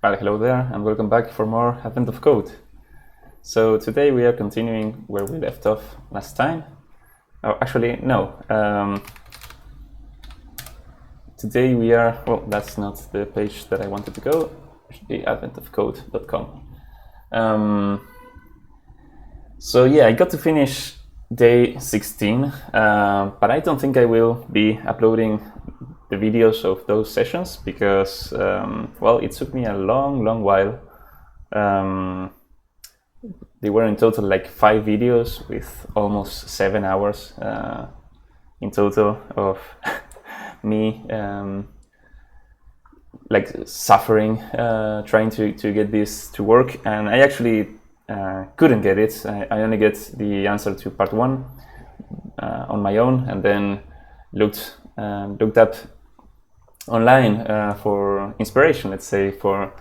Well, hello there, and welcome back for more Advent of Code. So today we are continuing where we left off last time. Oh, actually, no. Today we are, well, that's not the page that I wanted to go. It should be adventofcode.com. So yeah, I got to finish day 16, but I don't think I will be uploading the videos of those sessions because, well, it took me a long while. They were in total like 5 videos with almost 7 hours in total of me like suffering trying to get this to work, and I actually couldn't get it. I only get the answer to part 1 on my own, and then looked up online for inspiration, let's say, for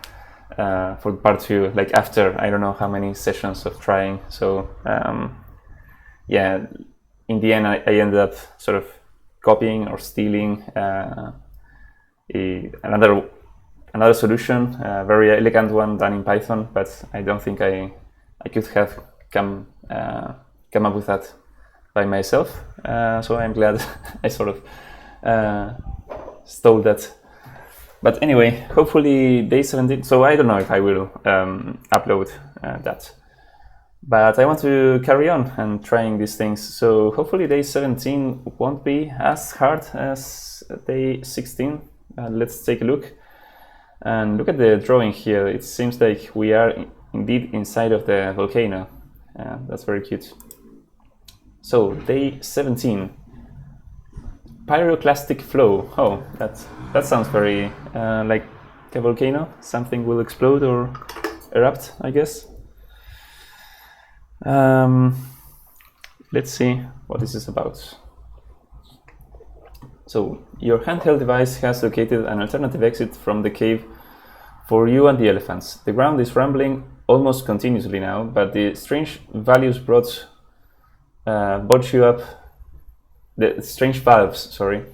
part 2, like after I don't know how many sessions of trying. So yeah, in the end I ended up sort of copying or stealing another solution, a very elegant one done in Python, but I don't think I could have come up with that by myself. So I'm glad I sort of stole that. But anyway, hopefully day 17, so I don't know if I will upload that. But I want to carry on and trying these things, so hopefully day 17 won't be as hard as day 16. Let's take a look. And look at the drawing here. It seems like we are indeed inside of the volcano. That's very cute. So day 17. Pyroclastic flow. Oh, that sounds very like a volcano. Something will explode or erupt, I guess. Let's see what this is about. So your handheld device has located an alternative exit from the cave for you and the elephants. The ground is rumbling almost continuously now, but the strange values brought you up. The strange valves, sorry,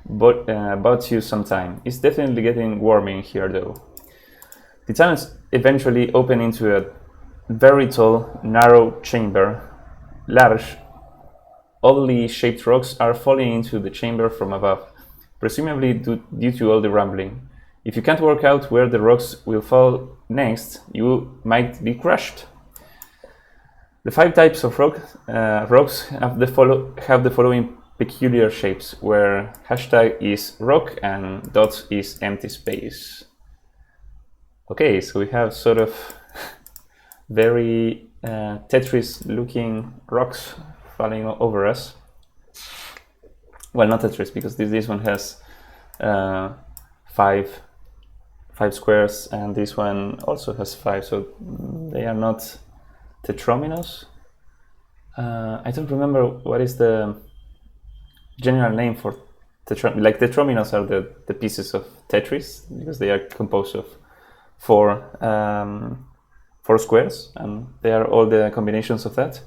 bought you some time. It's definitely getting warm in here, though. The tunnels eventually open into a very tall, narrow chamber. Large, oddly shaped rocks are falling into the chamber from above, presumably due to all the rumbling. If you can't work out where the rocks will fall next, you might be crushed. The 5 types of rocks have the following peculiar shapes, where hashtag is rock and dot is empty space. Okay, so we have sort of very Tetris looking rocks falling over us. Well, not Tetris, because this one has 5 squares, and this one also has 5, so they are not tetrominos. I don't remember what is the general name for like tetrominos are the pieces of Tetris, because they are composed of 4 squares, and they are all the combinations of that.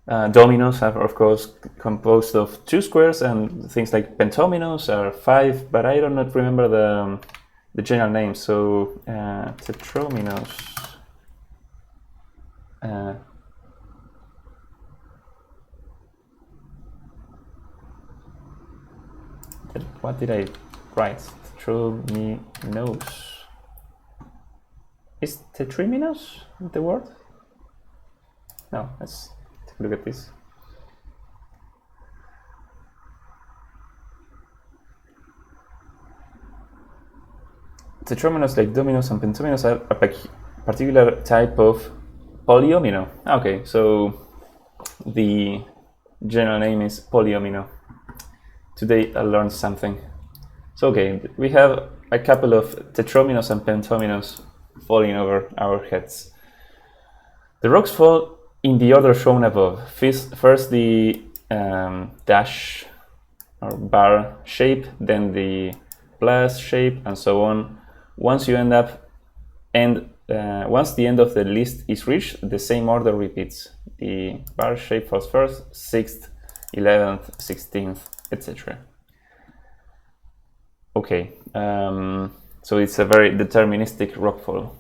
Dominos are of course composed of 2 squares, and things like pentominos are 5, but I do not remember the general name. So tetrominos. What did I write? Tetrominos. Is tetrominos the word? No, let's take a look at this. Tetrominos, like dominos and pentominos, are a particular type of polyomino. Okay, so the general name is polyomino. Today I learned something. So okay, we have a couple of tetrominos and pentominos falling over our heads. The rocks fall in the order shown above. First the dash or bar shape, then the plus shape, and so on. Once the end of the list is reached, the same order repeats. The bar shape falls first, 6th, 11th, 16th, etc. Okay, So it's a very deterministic rockfall.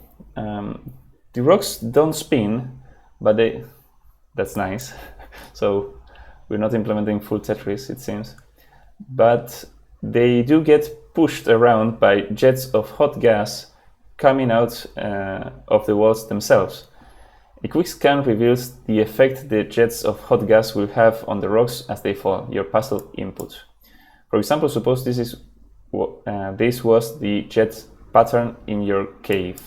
The rocks don't spin, but that's nice. So we're not implementing full Tetris, it seems. But they do get pushed around by jets of hot gas coming out of the walls themselves. A quick scan reveals the effect the jets of hot gas will have on the rocks as they fall, your puzzle input. For example, suppose this was the jet pattern in your cave.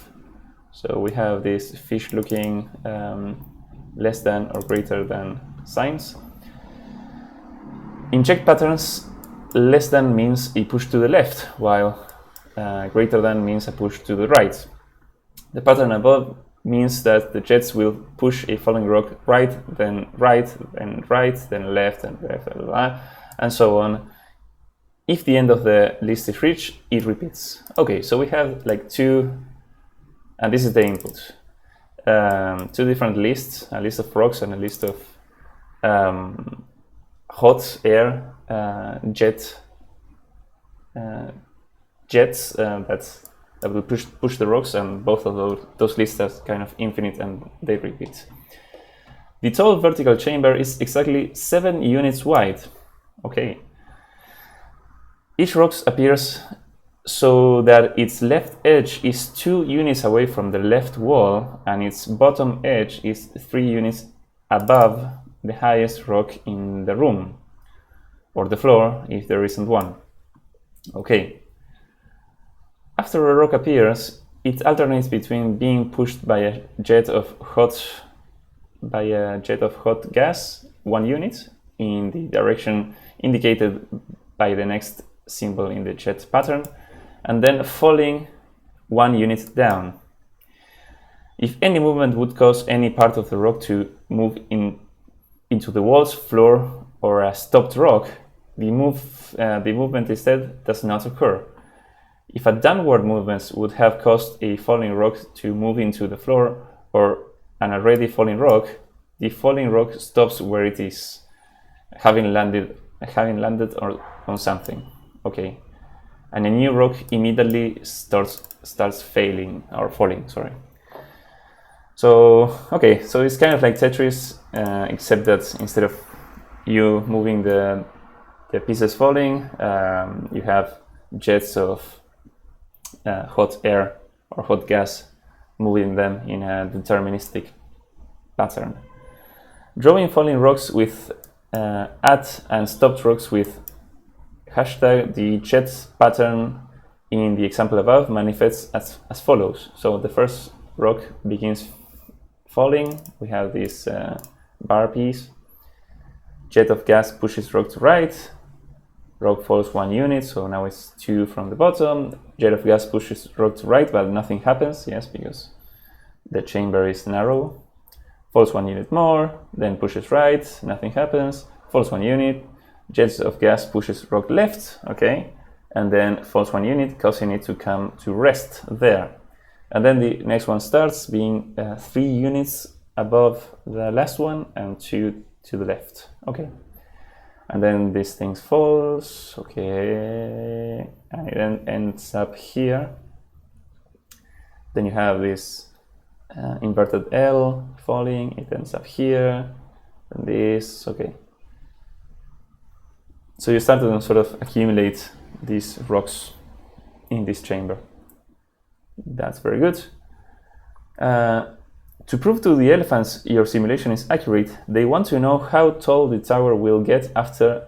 So we have this fish looking less than or greater than signs. In jet patterns, less than means a push to the left, while greater than means a push to the right. The pattern above means that the jets will push a falling rock right, then left, and left, and so on. If the end of the list is reached, it repeats. Okay, so we have like two, and this is the input. Two different lists, a list of rocks and a list of hot air jets that will push the rocks, and both of those lists are kind of infinite and they repeat. The total vertical chamber is exactly 7 units wide. Okay. Each rock appears so that its left edge is 2 units away from the left wall, and its bottom edge is 3 units above the highest rock in the room, or the floor if there isn't one. Okay. After a rock appears, it alternates between being pushed by a jet of hot gas, 1 unit, in the direction indicated by the next symbol in the jet pattern, and then falling 1 unit down. If any movement would cause any part of the rock to move into the walls, floor, or a stopped rock, the movement instead does not occur. If a downward movement would have caused a falling rock to move into the floor or an already falling rock, the falling rock stops where it is, having landed on something. Okay, and a new rock immediately starts falling. Sorry. So okay, so it's kind of like Tetris, except that instead of you moving the pieces falling, you have jets of hot air or hot gas moving them in a deterministic pattern. Drawing falling rocks with at and stopped rocks with hashtag the jet pattern in the example above manifests as follows. So the first rock begins falling. We have this bar piece. Jet of gas pushes rock to right. Rock falls 1 unit, so now it's 2 from the bottom. Jet of gas pushes rock to right, but nothing happens, yes, because the chamber is narrow. Falls 1 unit more, then pushes right, nothing happens. Falls 1 unit, jets of gas pushes rock left, okay, and then falls 1 unit, causing it to come to rest there. And then the next one starts being 3 units above the last one and 2 to the left, okay. And then this thing falls, okay, and it then ends up here. Then you have this inverted L falling, it ends up here, and this, okay. So you start to sort of accumulate these rocks in this chamber. That's very good. To prove to the elephants your simulation is accurate, they want to know how tall the tower will get after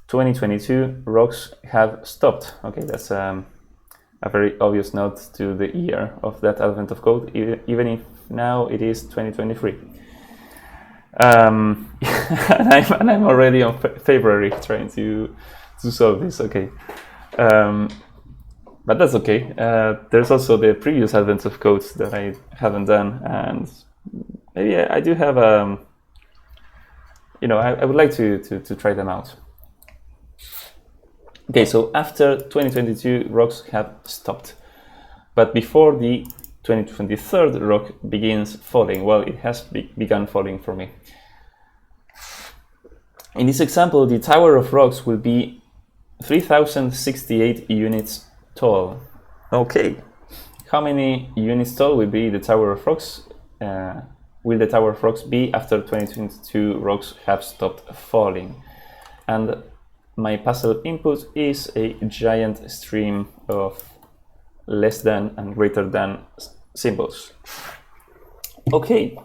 2022 rocks have stopped. Okay, that's a very obvious note to the year of that advent of code, even if now it is 2023. And I'm already on February trying to solve this. Okay, but that's okay. There's also the previous advent of codes that I haven't done, and maybe I do have I would like to try them out. Okay, so after 2022 rocks have stopped, but before the 2023 rock begins falling, well, it has begun falling for me. In this example, the tower of rocks will be 3068 units tall. Okay, how many units tall will be the Tower of Rocks? Will the Tower of Rocks be after 2022 rocks have stopped falling? And my puzzle input is a giant stream of less than and greater than symbols. Okay,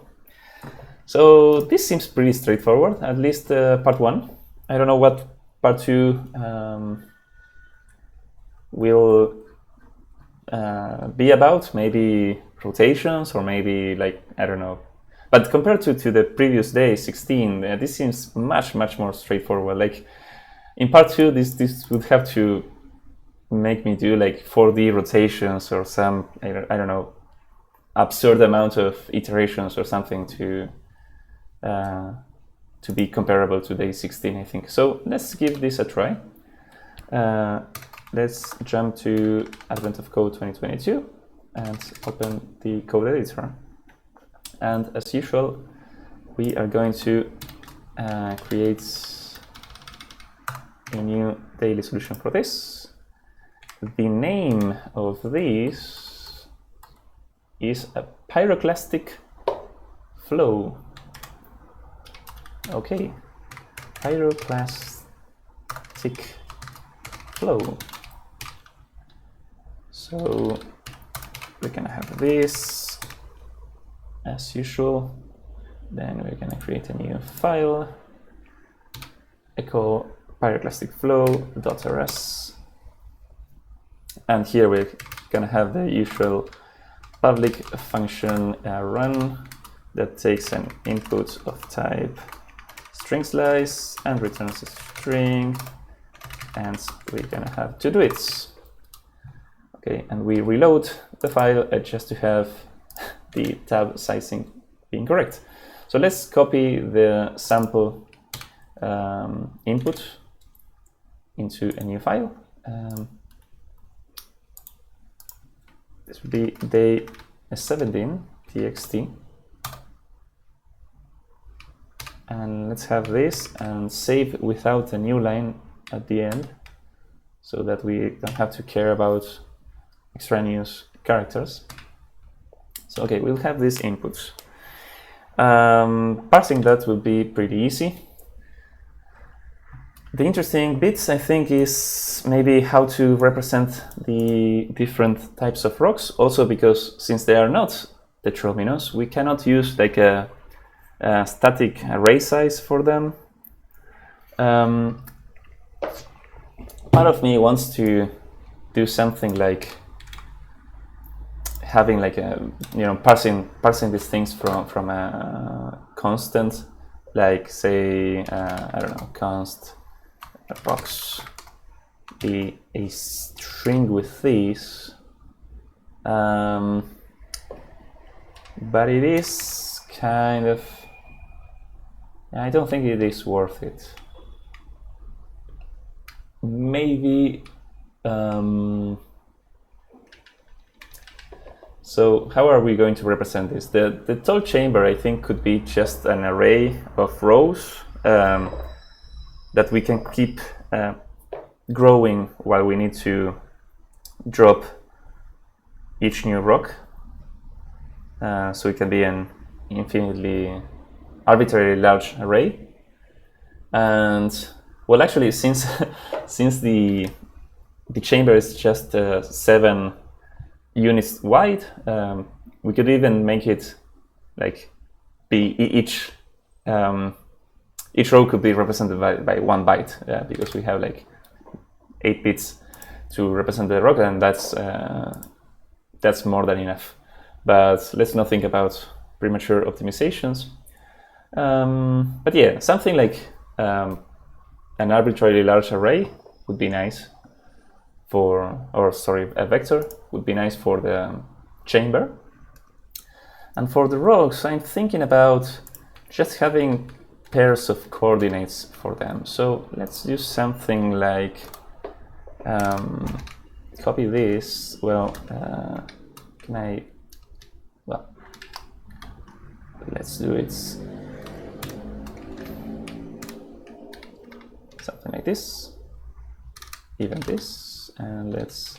so this seems pretty straightforward, at least part 1. I don't know what part 2 will be about, maybe rotations or maybe like, I don't know. But compared to the previous day, 16, this seems much more straightforward. Like in part 2, this would have to make me do like 4D rotations or some, I don't know, absurd amount of iterations or something to be comparable to day 16, I think. So let's give this a try. Let's jump to Advent of Code 2022 and open the code editor. And as usual, we are going to create a new daily solution for this. The name of this is a pyroclastic flow. Okay, pyroclastic flow. So we're gonna have this as usual. Then we're gonna create a new file. I call pyroclasticflow.rs. And here we're gonna have the usual public function run that takes an input of type string slice and returns a string, and we're gonna have to do it. Okay, and we reload the file just to have the tab sizing being correct. So let's copy the sample input into a new file. This would be day 17 txt. And let's have this and save without a new line at the end so that we don't have to care about extraneous characters. So okay, we'll have these inputs. Parsing that will be pretty easy. The interesting bits, I think, is maybe how to represent the different types of rocks. Also because since they are not determinants, we cannot use like a static array size for them. Part of me wants to do something like having like a, parsing these things from a constant, like say I don't know, const rocks be a string with these, but it is kind of, I don't think it is worth it. Maybe so how are we going to represent this? The tall chamber, I think, could be just an array of rows that we can keep growing while we need to drop each new rock. So it can be an infinitely arbitrarily large array. And well, actually, since the chamber is just 7 units wide, we could even make it like be each row could be represented by 1 byte, because we have like 8 bits to represent the rock, and that's more than enough. But let's not think about premature optimizations. But yeah, something like an arbitrarily large array would be nice for, or sorry, a vector would be nice for the chamber. And for the rocks, I'm thinking about just having pairs of coordinates for them. So let's do something like copy this. Well, can I? Well, let's do it something like this, even this, and let's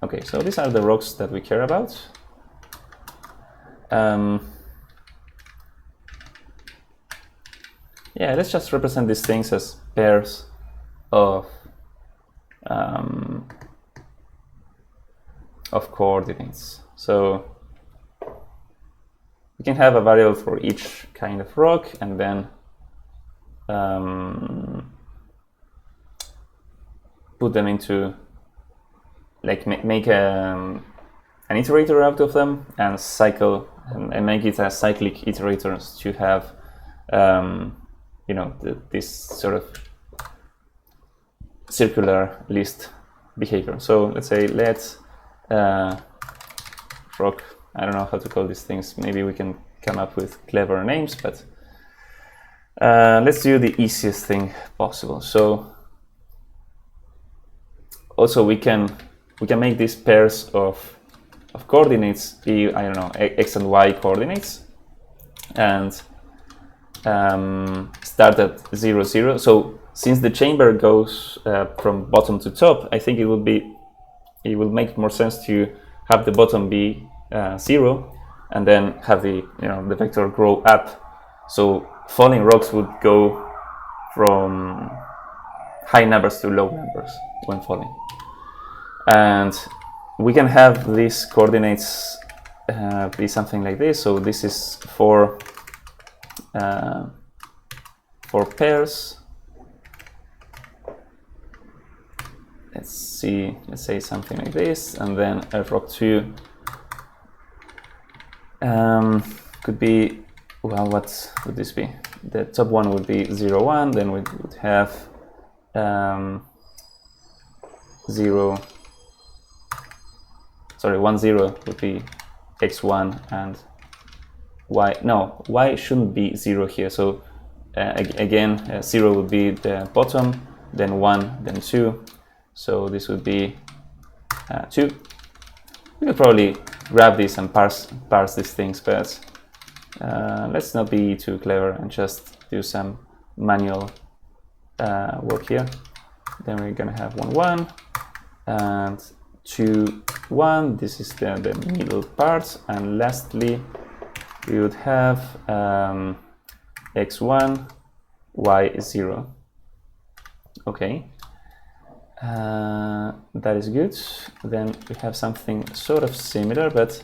Okay, so these are the rocks that we care about. Yeah, let's just represent these things as pairs of coordinates. So we can have a variable for each kind of rock, and then put them into, like, make an iterator out of them and cycle and make it a cyclic iterators to have you know, this sort of circular list behavior. So let's say let's rock, I don't know how to call these things, maybe we can come up with clever names, but let's do the easiest thing possible. So also we can make these pairs of coordinates be, I don't know, x and y coordinates, and start at 0, 0. So since the chamber goes from bottom to top, I think it will make more sense to have the bottom be 0, and then have the vector grow up. So falling rocks would go from high numbers to low numbers when falling. And we can have these coordinates be something like this. So this is for pairs. Let's say something like this, and then a rock 2 could be, well, what would this be? The top one would be 0, 1, then we would have 1, 0 would be x1, and y shouldn't be 0 here. So again, 0 would be the bottom, then 1, then 2. So this would be 2. We could probably grab this and parse these things, but let's not be too clever and just do some manual work here. Then we're gonna have 1, 1, and 2, 1. This is the middle part, and lastly we would have x1, y0. Okay, that is good. Then we have something sort of similar, but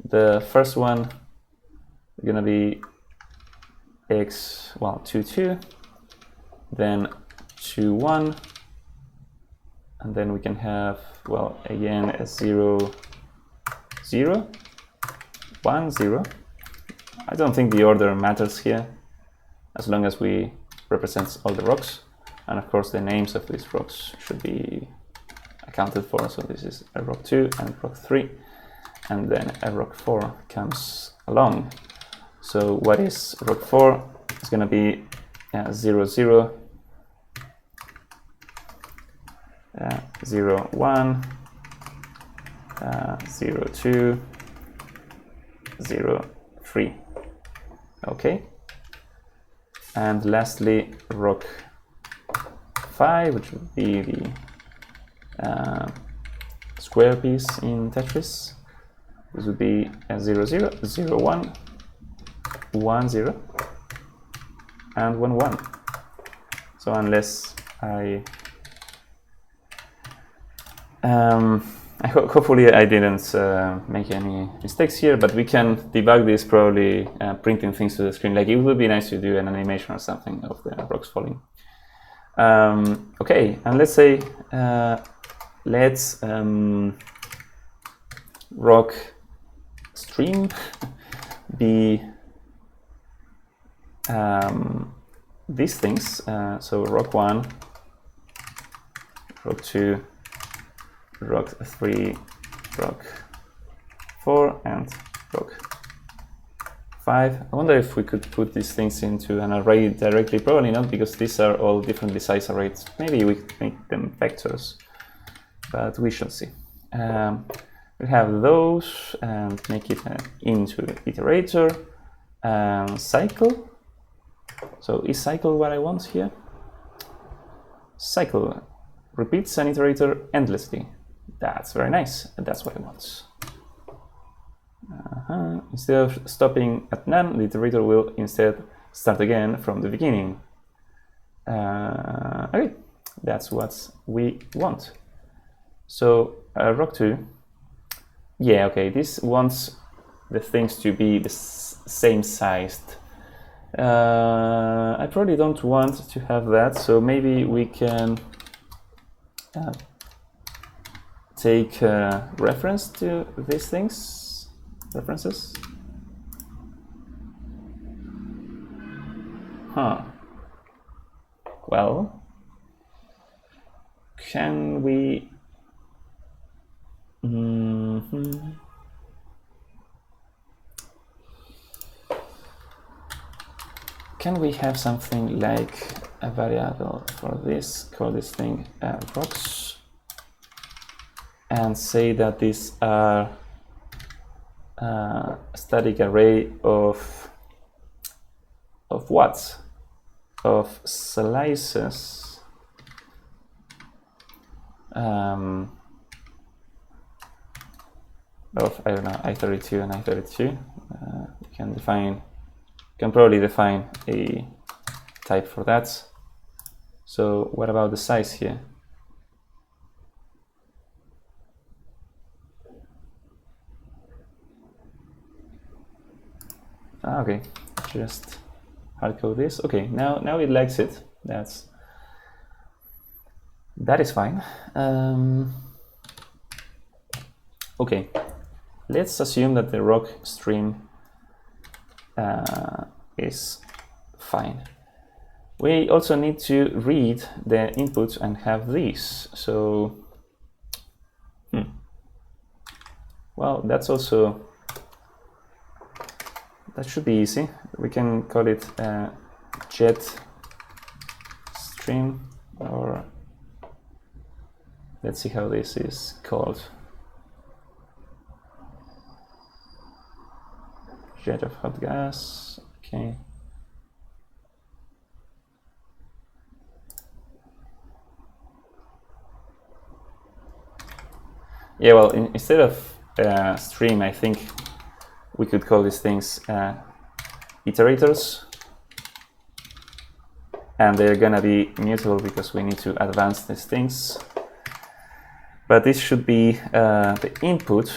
the first one is gonna be 2, 2, then 2, 1, and then we can have, well, again, a 0, 0, 1, 0. I don't think the order matters here, as long as we represent all the rocks. And of course the names of these rocks should be accounted for. So this is a rock 2 and rock 3, and then a rock 4 comes along. So what is rock 4? It's going to be 0, 0, 0, 1, 0, 2, 0, 3. Okay. And lastly, rock 5, which would be the square piece in Tetris. This would be 0, 0, 0, 1, 1, 0, and 1, 1. So unless hopefully I didn't make any mistakes here, but we can debug this probably printing things to the screen. Like, it would be nice to do an animation or something of the rocks falling. Okay, and let's say let's rock stream be these things. So rock 1, rock 2, rock 3, rock 4, and rock 5. I wonder if we could put these things into an array directly. Probably not, because these are all differently sized arrays. Maybe we could make them vectors, but we shall see. We have those and make it into iterator. Cycle. So is cycle what I want here? Cycle repeats an iterator endlessly. That's very nice, and that's what I want. Instead of stopping at none, the iterator will instead start again from the beginning. Okay, that's what we want. So rock 2, yeah, okay, this wants the things to be the same sized. I probably don't want to have that, so maybe we can take reference to these things, references. Well, can we can we have something like a variable for this, call this thing rocks, and say that these are a static array of what? Of slices of, I don't know, I32 and I32. We can probably define a type for that. So what about the size here? Okay, just hardcode this. Okay, now it likes it. That is fine. Okay, let's assume that the rock stream is fine. We also need to read the inputs and have these. So, well, that should be easy. We can call it jet stream, or let's see how this is called. Jet of hot gas, okay. Yeah, well, instead of stream, I think we could call these things iterators, and they're gonna be mutable because we need to advance these things. But this should be the input.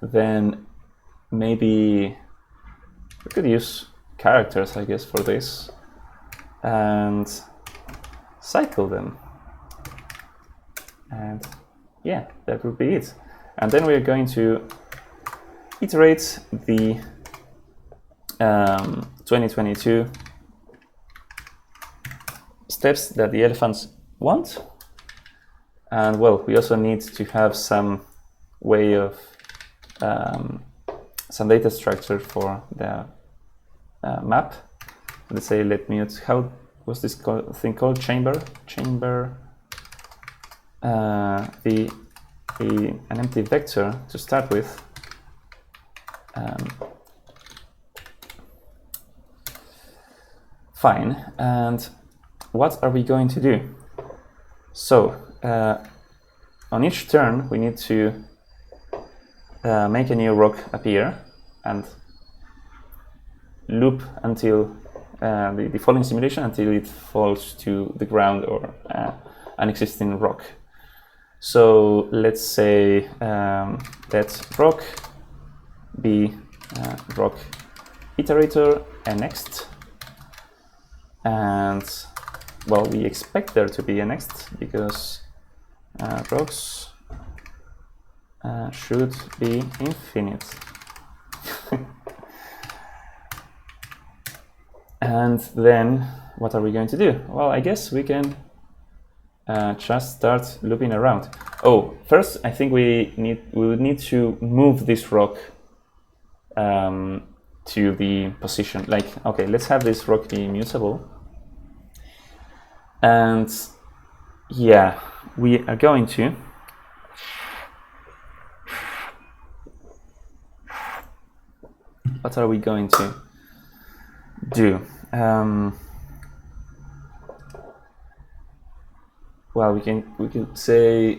Then maybe we could use characters, I guess, for this, and cycle them. And yeah, that would be it. And then we're going to iterate the 2022 steps that the elephants want. And well, we also need to have some way of some data structure for the map. Let's say let mute. How was this thing called? Chamber. An empty vector to start with. Fine. And what are we going to do? So on each turn, we need to make a new rock appear and loop until the falling simulation until it falls to the ground or an existing rock. So let's say that rock be rock iterator and next, and well, we expect there to be a next because rocks should be infinite. And then what are we going to do? Well, I guess we can just start looping around. Oh, first I think we would need to move this rock to the position. Like, okay, let's have this rock be mutable. And yeah, we are going to what are we going to do? Well, we could say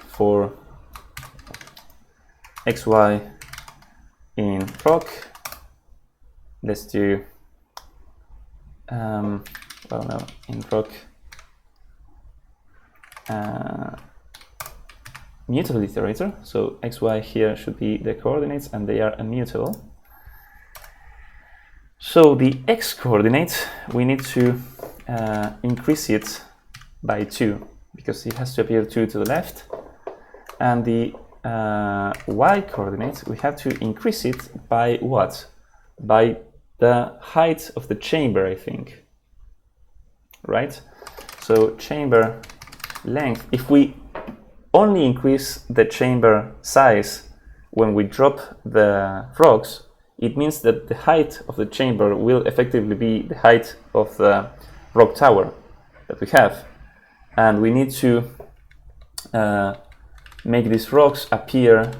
for xy in rock. Let's do well, no, in rock mutable iterator. So xy here should be the coordinates, and they are immutable. So the x coordinate, we need to increase it by 2, because it has to appear 2 to the left. And the y coordinate, we have to increase it by what? By the height of the chamber, I think. Right? So chamber length, if we only increase the chamber size when we drop the rocks, it means that the height of the chamber will effectively be the height of the rock tower that we have. And we need to make these rocks appear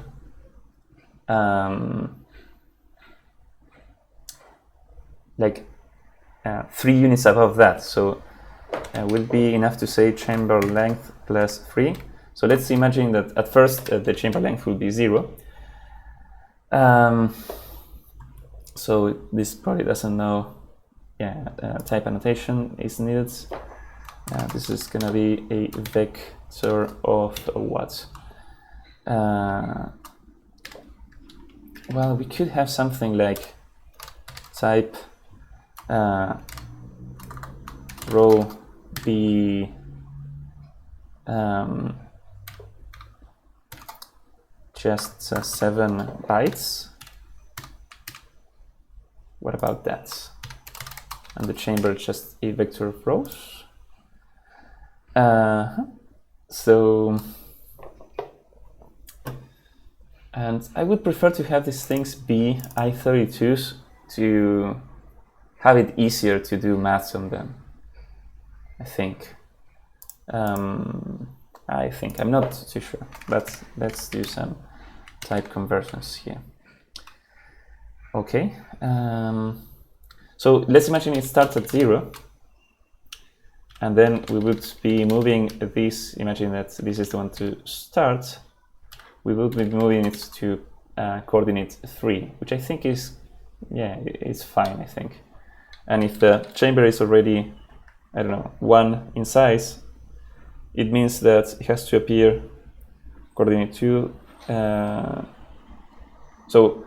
like 3 units above that. So will be enough to say chamber length plus 3. So let's imagine that at first the chamber length will be 0. So this probably doesn't know, type annotation is needed. This is gonna be a vector of what? Well, we could have something like type row be just 7 bytes. What about that? And the chamber just a vector of rows. So, and I would prefer to have these things be I32s to have it easier to do maths on them. I think. I'm not too sure, but let's do some type conversions here. Okay, so let's imagine it starts at 0, and then we would be moving this, imagine that this is the one to start, we would be moving it to coordinate 3, which I think is, it's fine, I think. And if the chamber is already, I don't know, 1 in size, it means that it has to appear coordinate 2. So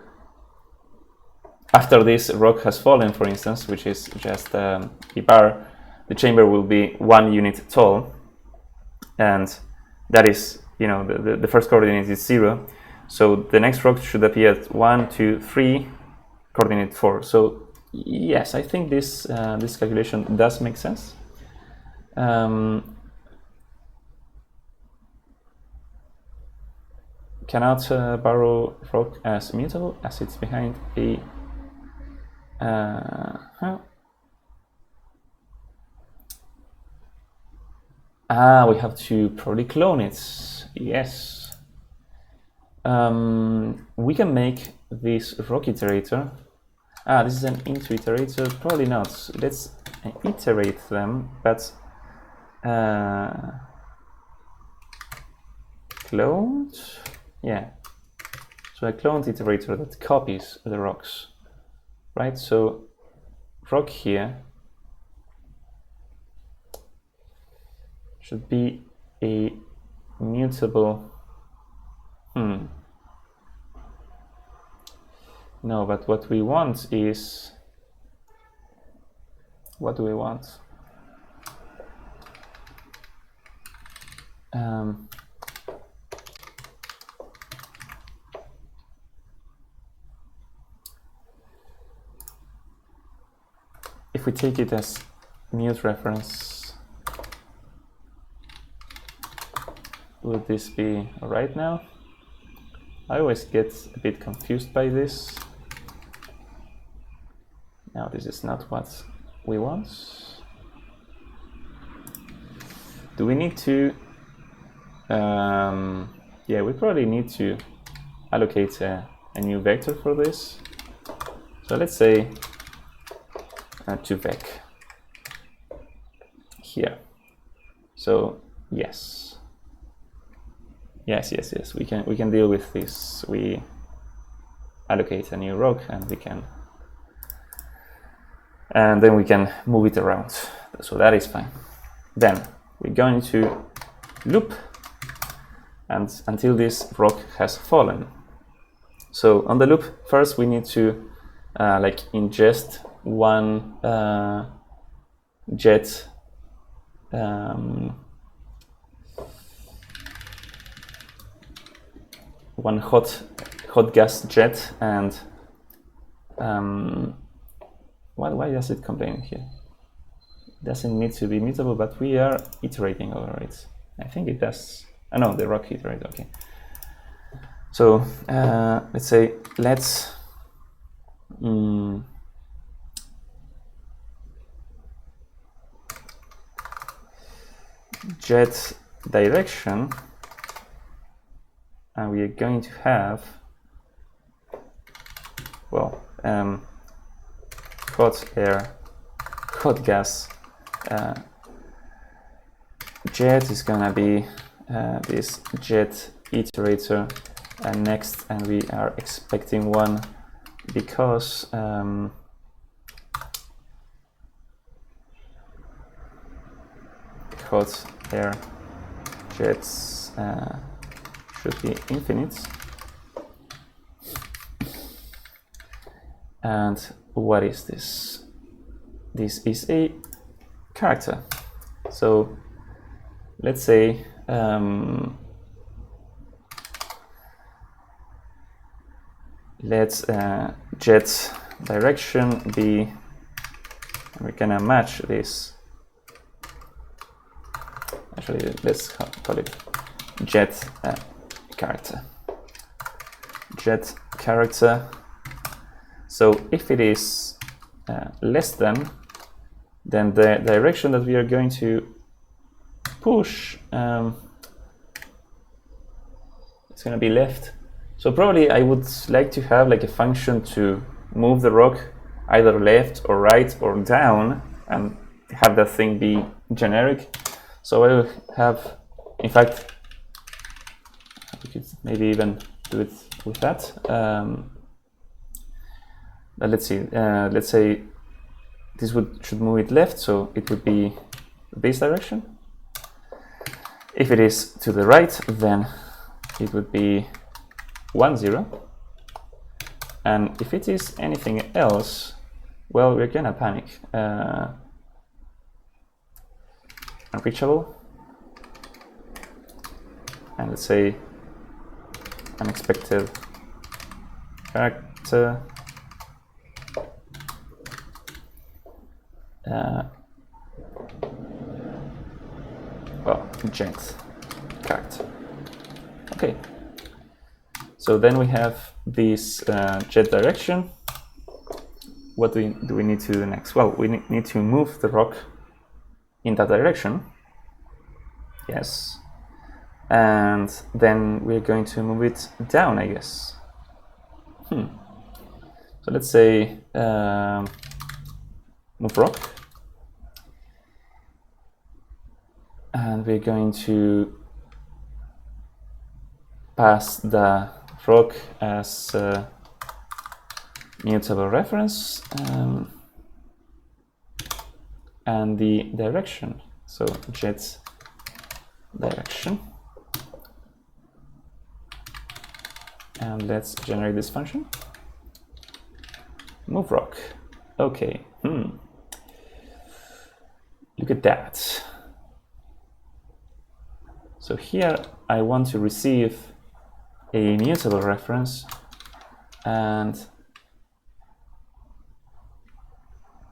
after this rock has fallen, for instance, which is just a bar, the chamber will be 1 unit tall, and that is, the first coordinate is 0. So the next rock should appear at 1, 2, 3, coordinate 4. So yes, I think this this calculation does make sense. Cannot borrow rock as immutable as it's behind a we have to probably clone it. Yes. We can make this rock iterator. This is an int iterator. Probably not. Let's iterate them, but cloned. Yeah. So a cloned iterator that copies the rocks. Right, so rock here should be a mutable. No, but what we want is, what do we want? If we take it as mute reference, would this be all right now? I always get a bit confused by this. Now this is not what we want. Do we need to? Yeah, we probably need to allocate a new vector for this. So let's say to vec here. So yes. Yes. We can deal with this. We allocate a new rock, and then we can move it around. So that is fine. Then we're going to loop and until this rock has fallen. So on the loop, first we need to like ingest one jet one hot gas jet, and why does it complain here? It doesn't need to be mutable, but we are iterating over it. I think it does. Oh no, the rock iterate. Okay. So let's say jet direction, and we are going to have, well, hot gas jet is gonna be this jet iterator next, and we are expecting one because hot air jets should be infinite. And what is this? This is a character. So let's say let's jet direction be, we're gonna match this. Actually, let's call it jet character. Jet character. So if it is less than, then the direction that we are going to push, it's going to be left. So probably I would like to have like a function to move the rock either left or right or down and have that thing be generic. So I will have, in fact, we could maybe even do it with that. But let's see. Let's say this should move it left, so it would be this direction. If it is to the right, then it would be 1, 0. And if it is anything else, well, we're gonna panic. Unreachable. And let's say unexpected character. Well, jet character. Okay. So then we have this jet direction. What do we need to do next? Well, we need to move the rock in that direction. Yes. And then we're going to move it down, I guess. So let's say move rock. And we're going to pass the rock as a mutable reference and the direction. So jet direction. And let's generate this function. Move rock. Okay. Look at that. So here I want to receive a mutable reference, and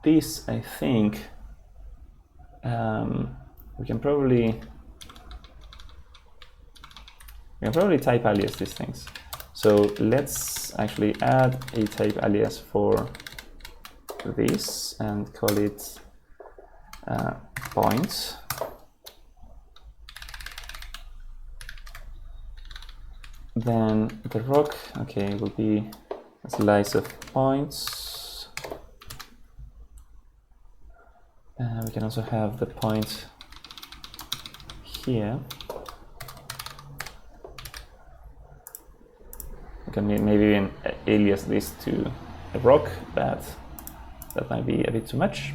this, I think, we can probably type alias these things. So let's actually add a type alias for this and call it point. Then the rock, okay, will be a slice of points. We can also have the point here. can maybe even alias this to a rock, but that might be a bit too much.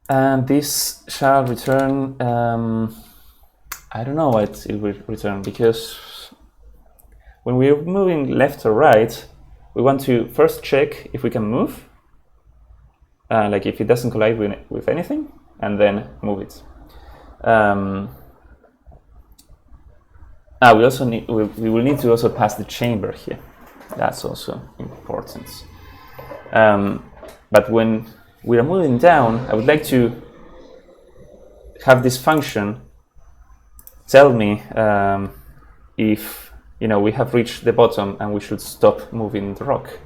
And this shall return, I don't know what it will return, because when we're moving left or right, we want to first check if we can move, like if it doesn't collide with anything, and then move it. We also need, we will need to also pass the chamber here. That's also important. But when we are moving down, I would like to have this function tell me if we have reached the bottom and we should stop moving the rock.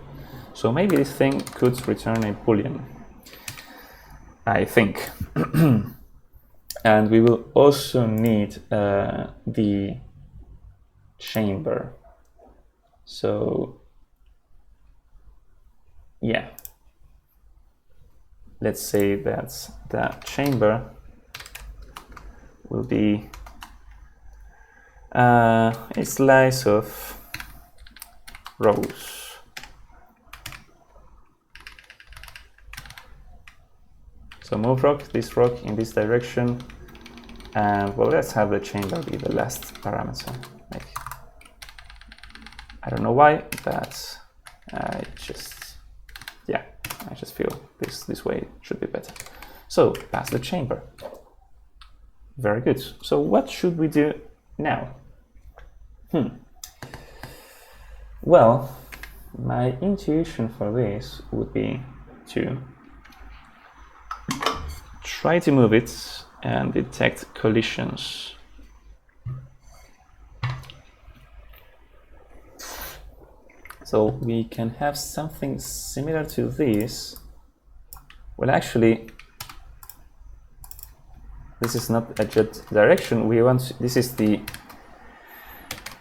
So maybe this thing could return a boolean, I think. And we will also need the chamber. So yeah, let's say that the chamber will be a slice of rows. So move this rock in this direction, and well, let's have the chamber be the last parameter. I don't know why, but I just feel this way should be better. So pass the chamber. Very good. So what should we do now? Well, my intuition for this would be to try to move it and detect collisions. So we can have something similar to this. Well, actually, this is not a jet direction. This is the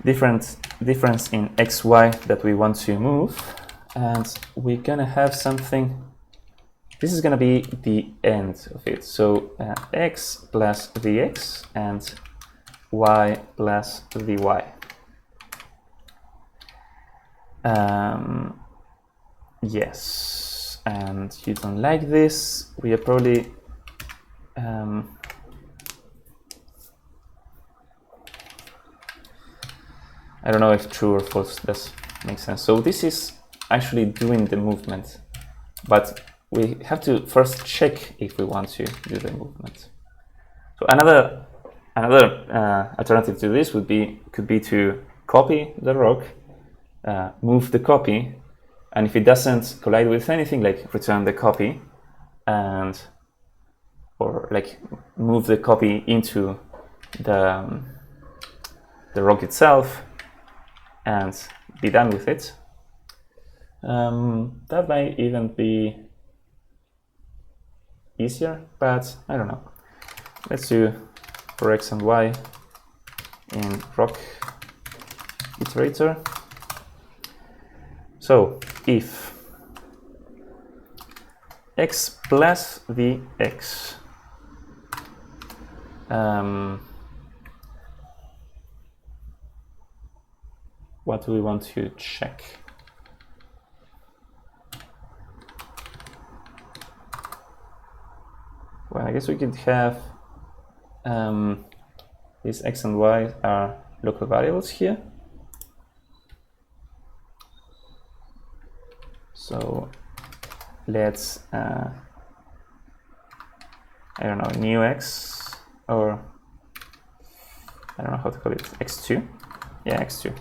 difference in xy that we want to move, and we're gonna have something. This is gonna be the end of it. So x plus vx and y plus vy. Yes, and you don't like this. We are probably I don't know if true or false does make sense. So this is actually doing the movement, but we have to first check if we want to do the movement. So another alternative to this could be to copy the rock, move the copy, and if it doesn't collide with anything, like return the copy, or like move the copy into the rock itself and be done with it. That might even be easier, but I don't know. Let's do for x and y in rock iterator. So if x plus vx what do we want to check? Well, I guess we could have these x and y are local variables here. So let's, I don't know, new x, or I don't know how to call it, x2. Yeah, x2.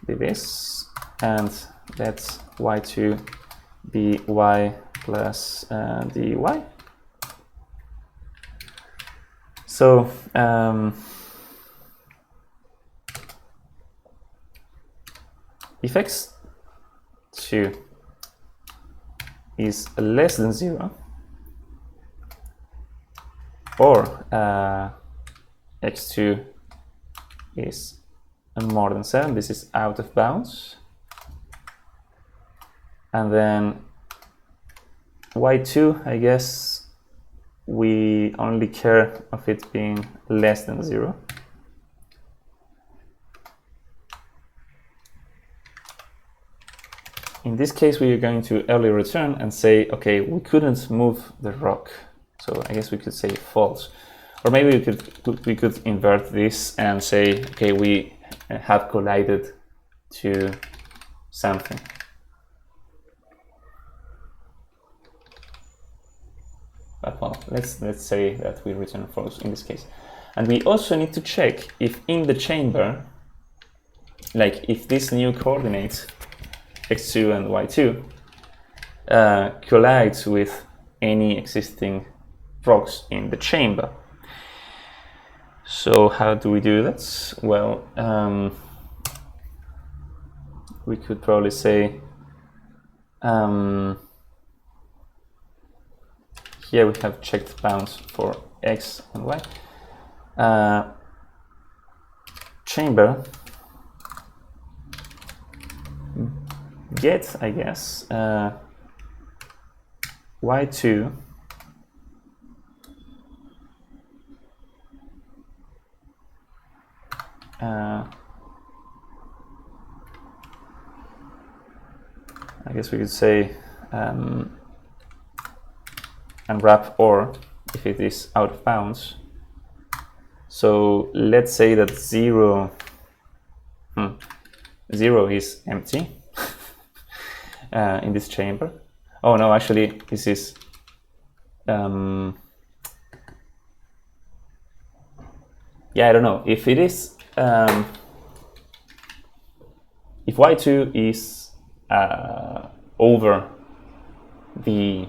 Be this, and let y2 be y plus dy. So if x2 is less than 0, or x2 is more than 7, this is out of bounds, and then y2, I guess we only care of it being less than 0. in this case, we are going to early return and say, okay, we couldn't move the rock. So I guess we could say false. Or maybe we could invert this and say, okay, we have collided to something. But well, let's say that we return false in this case. And we also need to check if in the chamber, like if this new coordinate x2 and y2 collides with any existing rocks in the chamber. So how do we do that? Well, we could probably say here we have checked bounds for x and y. Chamber get, I guess, y2 I guess we could say unwrap or if it is out of bounds. So let's say that 0 is empty in this chamber. Oh no, actually this is yeah, I don't know if it is if y2 is over the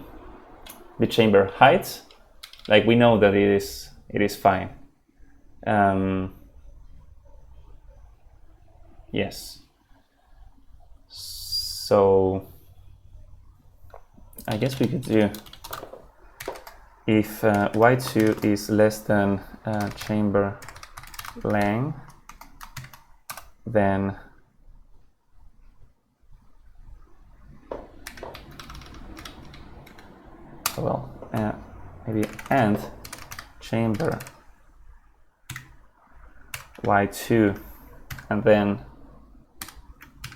chamber height, like we know that it is fine. Yes. So I guess we could do if y2 is less than chamber length, then well, maybe and chamber y2 and then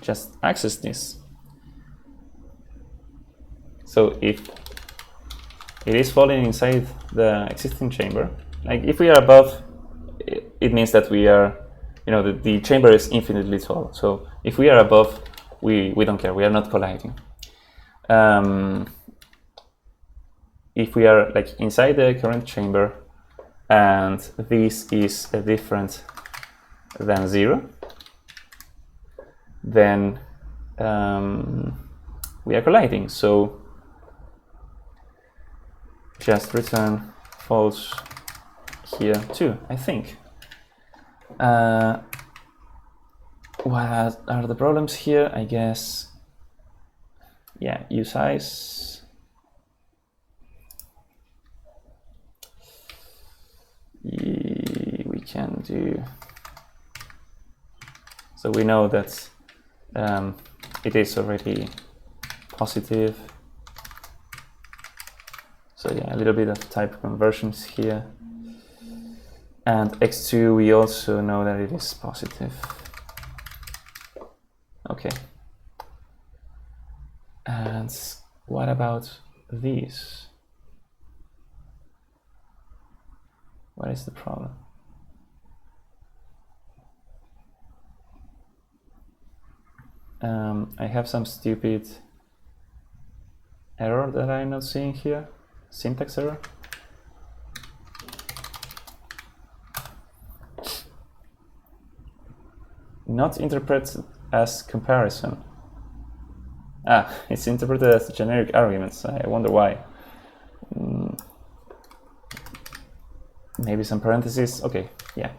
just access this. So if it is falling inside the existing chamber, like if we are above, it means that we are, you know, the chamber is infinitely tall. So if we are above, we don't care, we are not colliding. If we are like inside the current chamber and this is different than 0, then we are colliding. So just return false here too, I think. What are the problems here? I guess, yeah, usize. We can do, so we know that it is already positive. So yeah, a little bit of type conversions here. And x2, we also know that it is positive. Okay. And what about these? What is the problem? I have some stupid error that I'm not seeing here. Syntax error. Not interpreted as comparison. Ah, it's interpreted as generic arguments. I wonder why. Maybe some parentheses. Okay, yeah.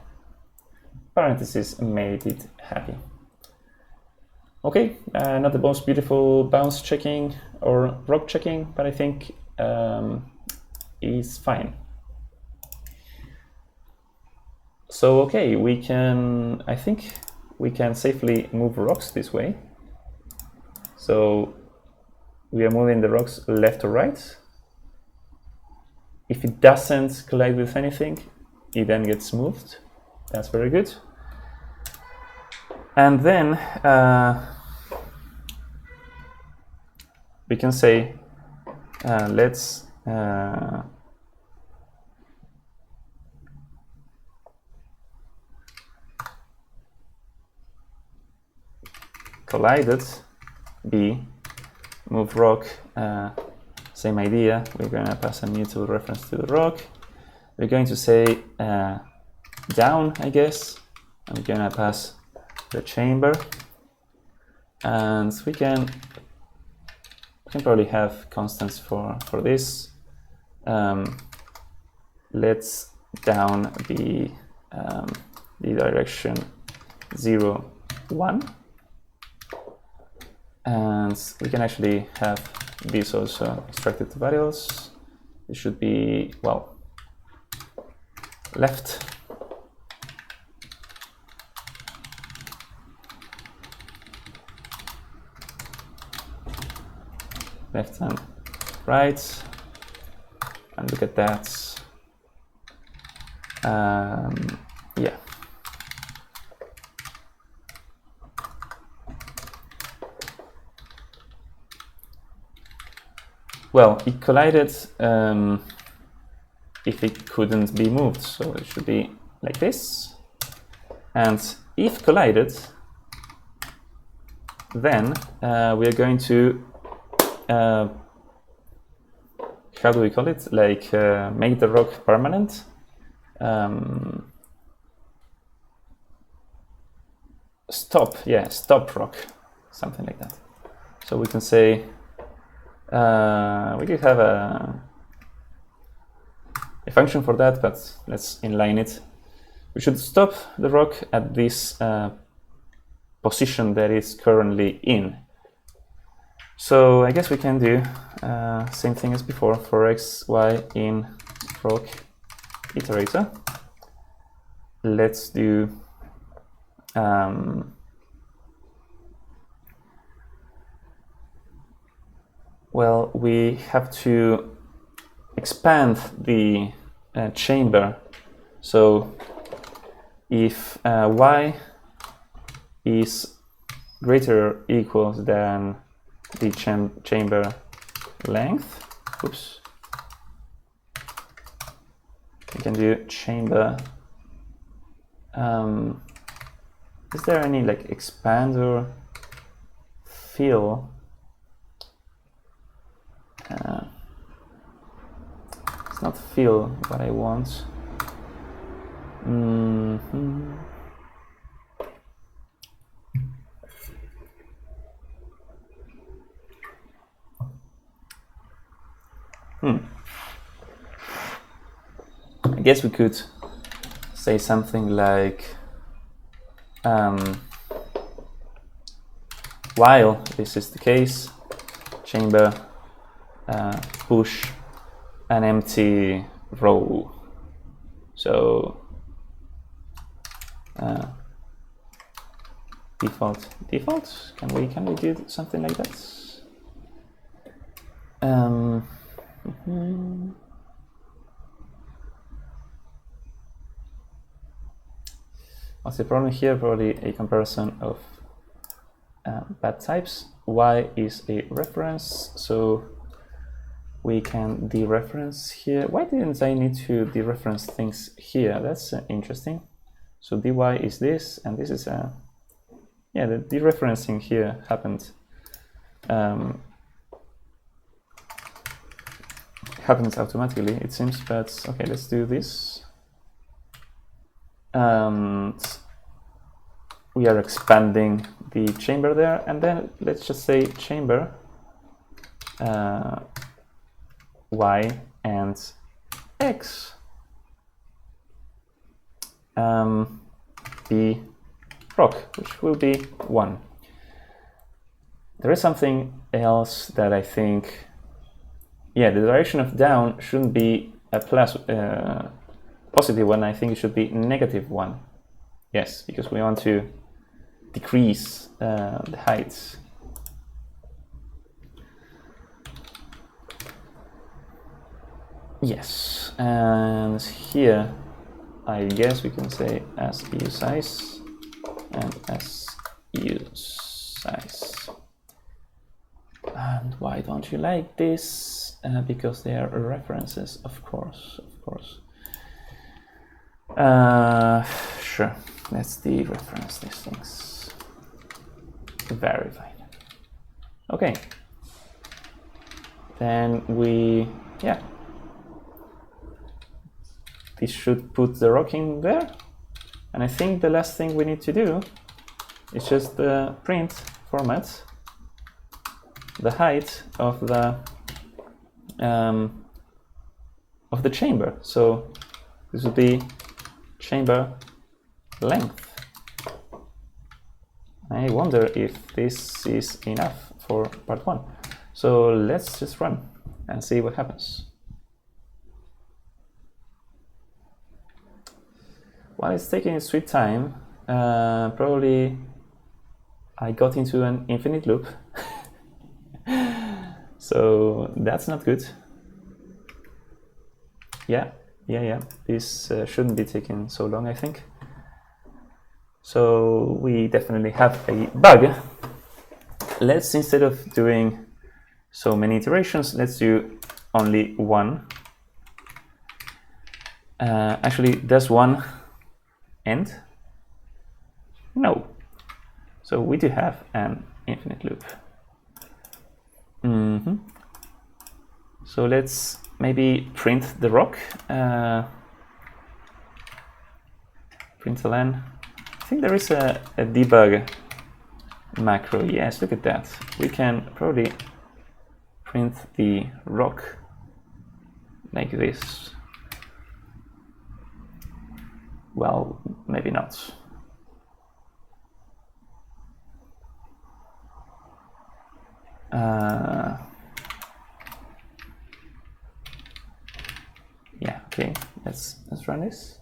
Parentheses made it happy. Okay, not the most beautiful bounce checking or rock checking, but I think is fine. So okay, I think we can safely move rocks this way. So we are moving the rocks left or right. If it doesn't collide with anything, it then gets moved. That's very good. And then we can say let's collided b move rock, same idea. We're going to pass a mutual reference to the rock. We're going to say down, I guess. I'm going to pass the chamber, and we can probably have constants for this. Let's down be the direction 0, 1. And we can actually have these also extracted to variables. It should be, well, left. Left and right. And look at that. Yeah. Well, it collided if it couldn't be moved, so it should be like this. And if collided, then we are going to, how do we call it? Like make the rock permanent. Stop, yeah, stop rock, something like that. So we can say, we could have a function for that, but let's inline it. We should stop the rock at this position that it's currently in. So I guess we can do same thing as before for x, y in rock iterator. Let's do well, we have to expand the chamber. So if y is greater or equal than the chamber length, oops, we can do chamber. Is there any like expand or fill? It's not fill what I want. I guess we could say something like while this is the case, chamber push an empty row. So default. Can we do something like that? What's the problem here? Probably a comparison of bad types. Y is a reference, so we can dereference here. Why didn't I need to dereference things here? That's interesting. So dy is this, and this is a, yeah, the dereferencing here happened. Happens automatically, it seems, but okay, let's do this. And we are expanding the chamber there, and then let's just say chamber y and x be rock, which will be 1. There is something else that I think, yeah, the direction of down shouldn't be a plus positive one. I think it should be -1. Yes, because we want to decrease the heights. Yes, and here I guess we can say as EU size and as EU size. And why don't don't you like this? Because they are references, of course. Sure, let's dereference these things. Verified. Okay. Then this should put the rock in there. And I think the last thing we need to do is just print format the height of the chamber. So this would be chamber length. I wonder if this is enough for part 1. So let's just run and see what happens. While it's taking its sweet time, probably I got into an infinite loop. So that's not good. Yeah. This shouldn't be taking so long, I think. So we definitely have a bug. Let's, instead of doing so many iterations, let's do only one. Actually, does one end? No. So we do have an infinite loop. So let's maybe print the rock. Println. I think there is a debug macro. Yes, look at that. We can probably print the rock like this. Well, maybe not. Yeah, okay, let's run this.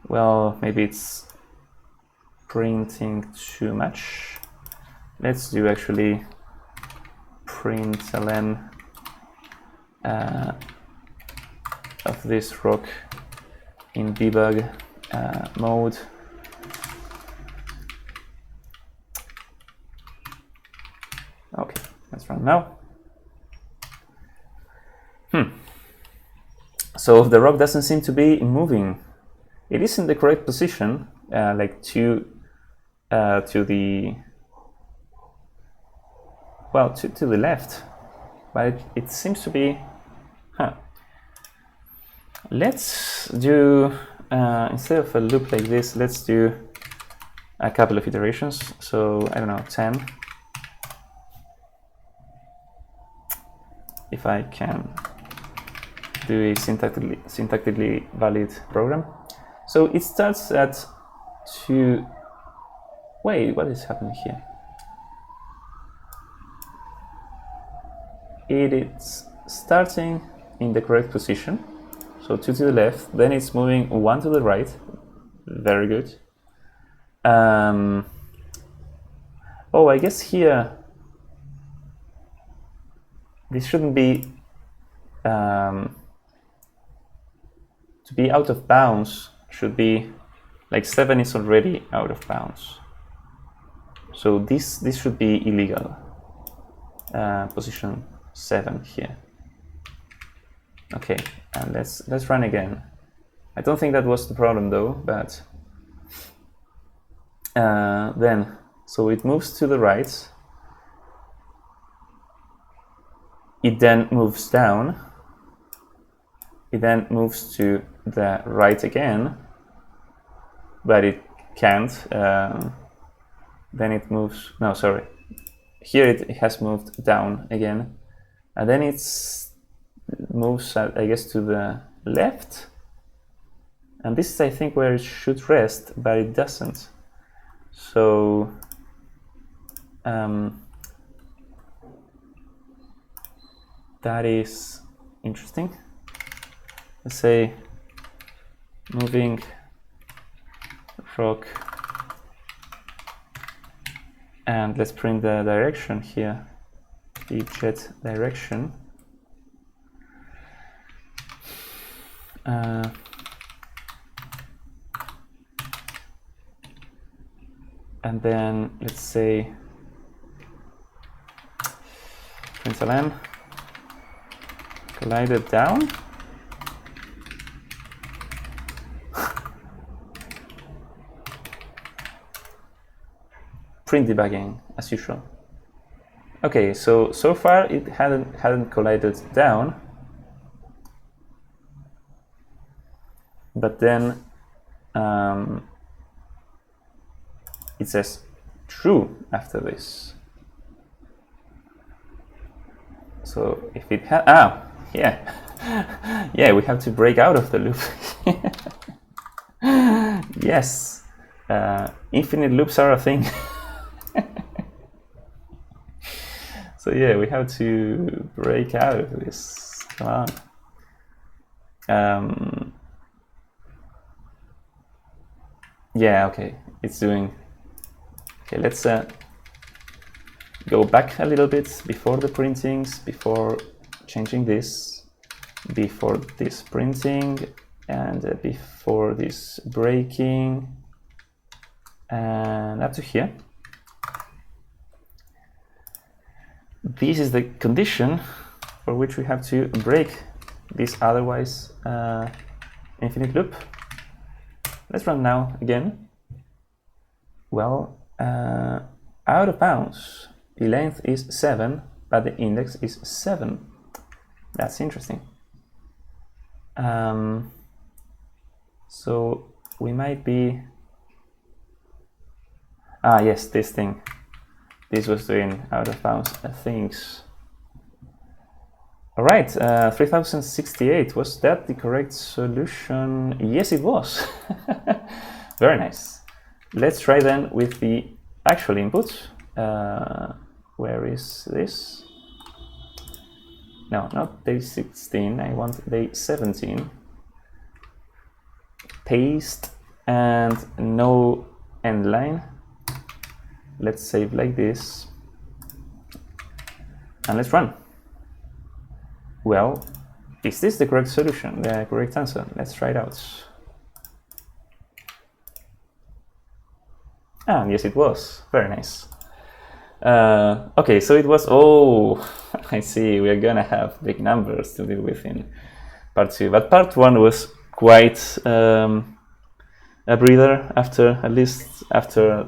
Well, maybe it's printing too much. Let's do actually println of this rock in debug mode. Okay, let's run now. So the rock doesn't seem to be moving. It is in the correct position, like to the left, but it seems to be. Let's do instead of a loop like this, let's do a couple of iterations. So I don't know, 10. If I can do a syntactically valid program. So it starts at 2. Wait, what is happening here? It is starting in the correct position. So 2 to the left, then it's moving 1 to the right. Very good. Oh, I guess here this shouldn't be to be out of bounds. Should be like 7 is already out of bounds. So this should be illegal. Position 7 here. Okay, and let's run again. I don't think that was the problem though, but then so it moves to the right. It then moves down. It then moves to the right again, but it can't. Then it moves. No, sorry. Here it has moved down again, and then it moves, I guess, to the left. And this is, I think, where it should rest, but it doesn't. So that is interesting. Let's say moving rock, and let's print the direction here, the jet direction. And then let's say println collided down. Print debugging as usual. Okay, so far it hadn't collided down, but then it says true after this. So if it yeah, we have to break out of the loop. Yes, infinite loops are a thing. So yeah, we have to break out of this. Come on. Yeah, okay, it's doing. Okay, let's go back a little bit before the printings, before changing this, before this printing, and before this breaking, and up to here. This is the condition for which we have to break this otherwise infinite loop. Let's run now again. Well, out of bounds, the length is 7, but the index is 7. That's interesting. So we might be... yes, this thing. This was doing out of bounds things. All right, 3068, was that the correct solution? Yes, it was. Very nice. Let's try then with the actual input. Where is this? No, not day 16, I want day 17. Paste and no end line. Let's save like this. And let's run. Well, is this the correct solution, the correct answer? Let's try it out. Yes, it was. Very nice. Okay, so it was, I see, we are gonna have big numbers to deal with in part 2, but part 1 was quite a breather at least after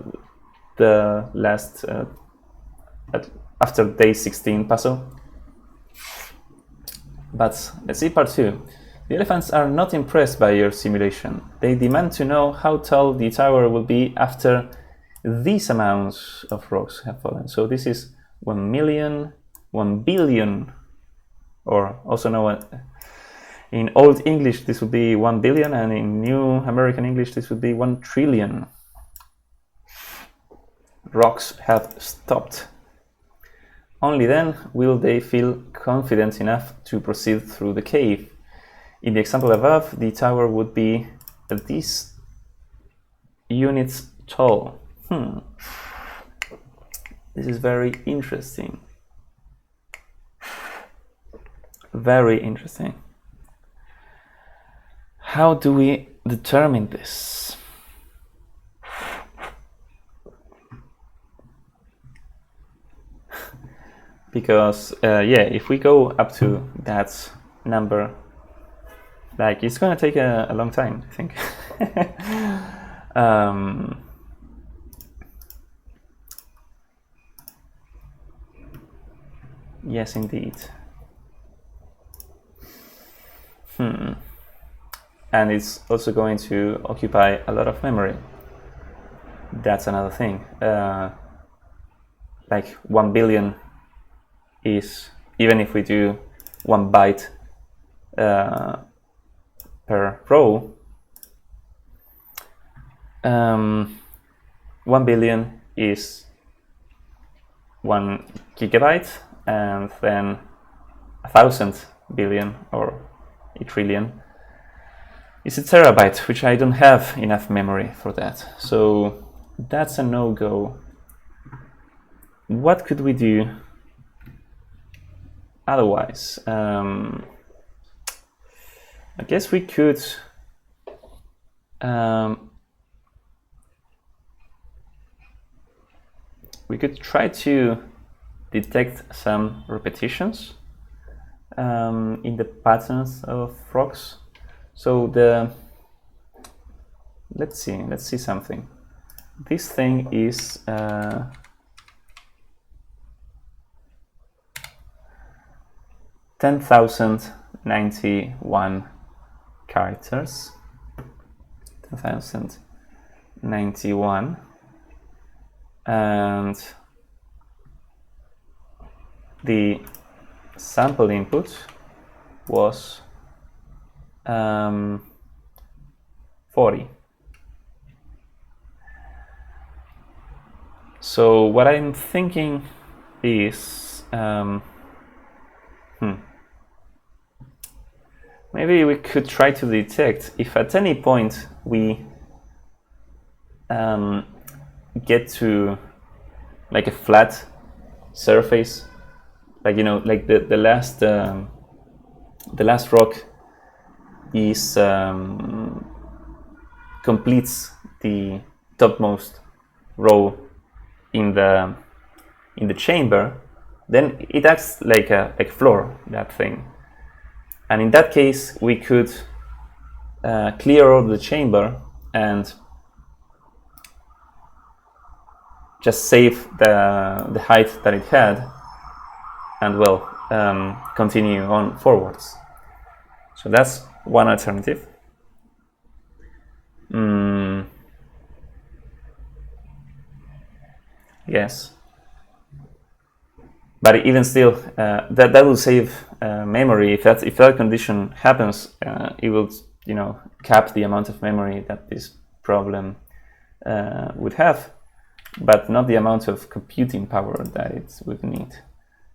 the last, after day 16 puzzle. But let's see part 2. The elephants are not impressed by your simulation. They demand to know how tall the tower will be after these amounts of rocks have fallen. So this is 1 million, 1 billion, or also known in Old English this would be 1 billion, and in New American English this would be 1 trillion. Rocks have stopped. Only then will they feel confident enough to proceed through the cave. In the example above, the tower would be these units tall. This is very interesting. Very interesting. How do we determine this? Because if we go up to that number, like, it's gonna take a long time, I think. Yes, indeed. And it's also going to occupy a lot of memory. That's another thing. Like 1 billion is, even if we do 1 byte per row, 1 billion is 1 gigabyte, and then 1,000 billion or a trillion is a terabyte, which I don't have enough memory for that. So that's a no-go. What could we do otherwise? I guess we could try to detect some repetitions in the patterns of rocks. So let's see something. This thing is 10,091 characters. 10,091, and the sample input was 40. So what I'm thinking is maybe we could try to detect if at any point we get to like a flat surface, like like the last rock is completes the topmost row in the chamber, then it acts like a floor, that thing. And in that case, we could clear all the chamber and just save the height that it had, and well, continue on forwards. So that's one alternative. Yes, but even still, that will save memory. If that condition happens, it will cap the amount of memory that this problem would have, but not the amount of computing power that it would need.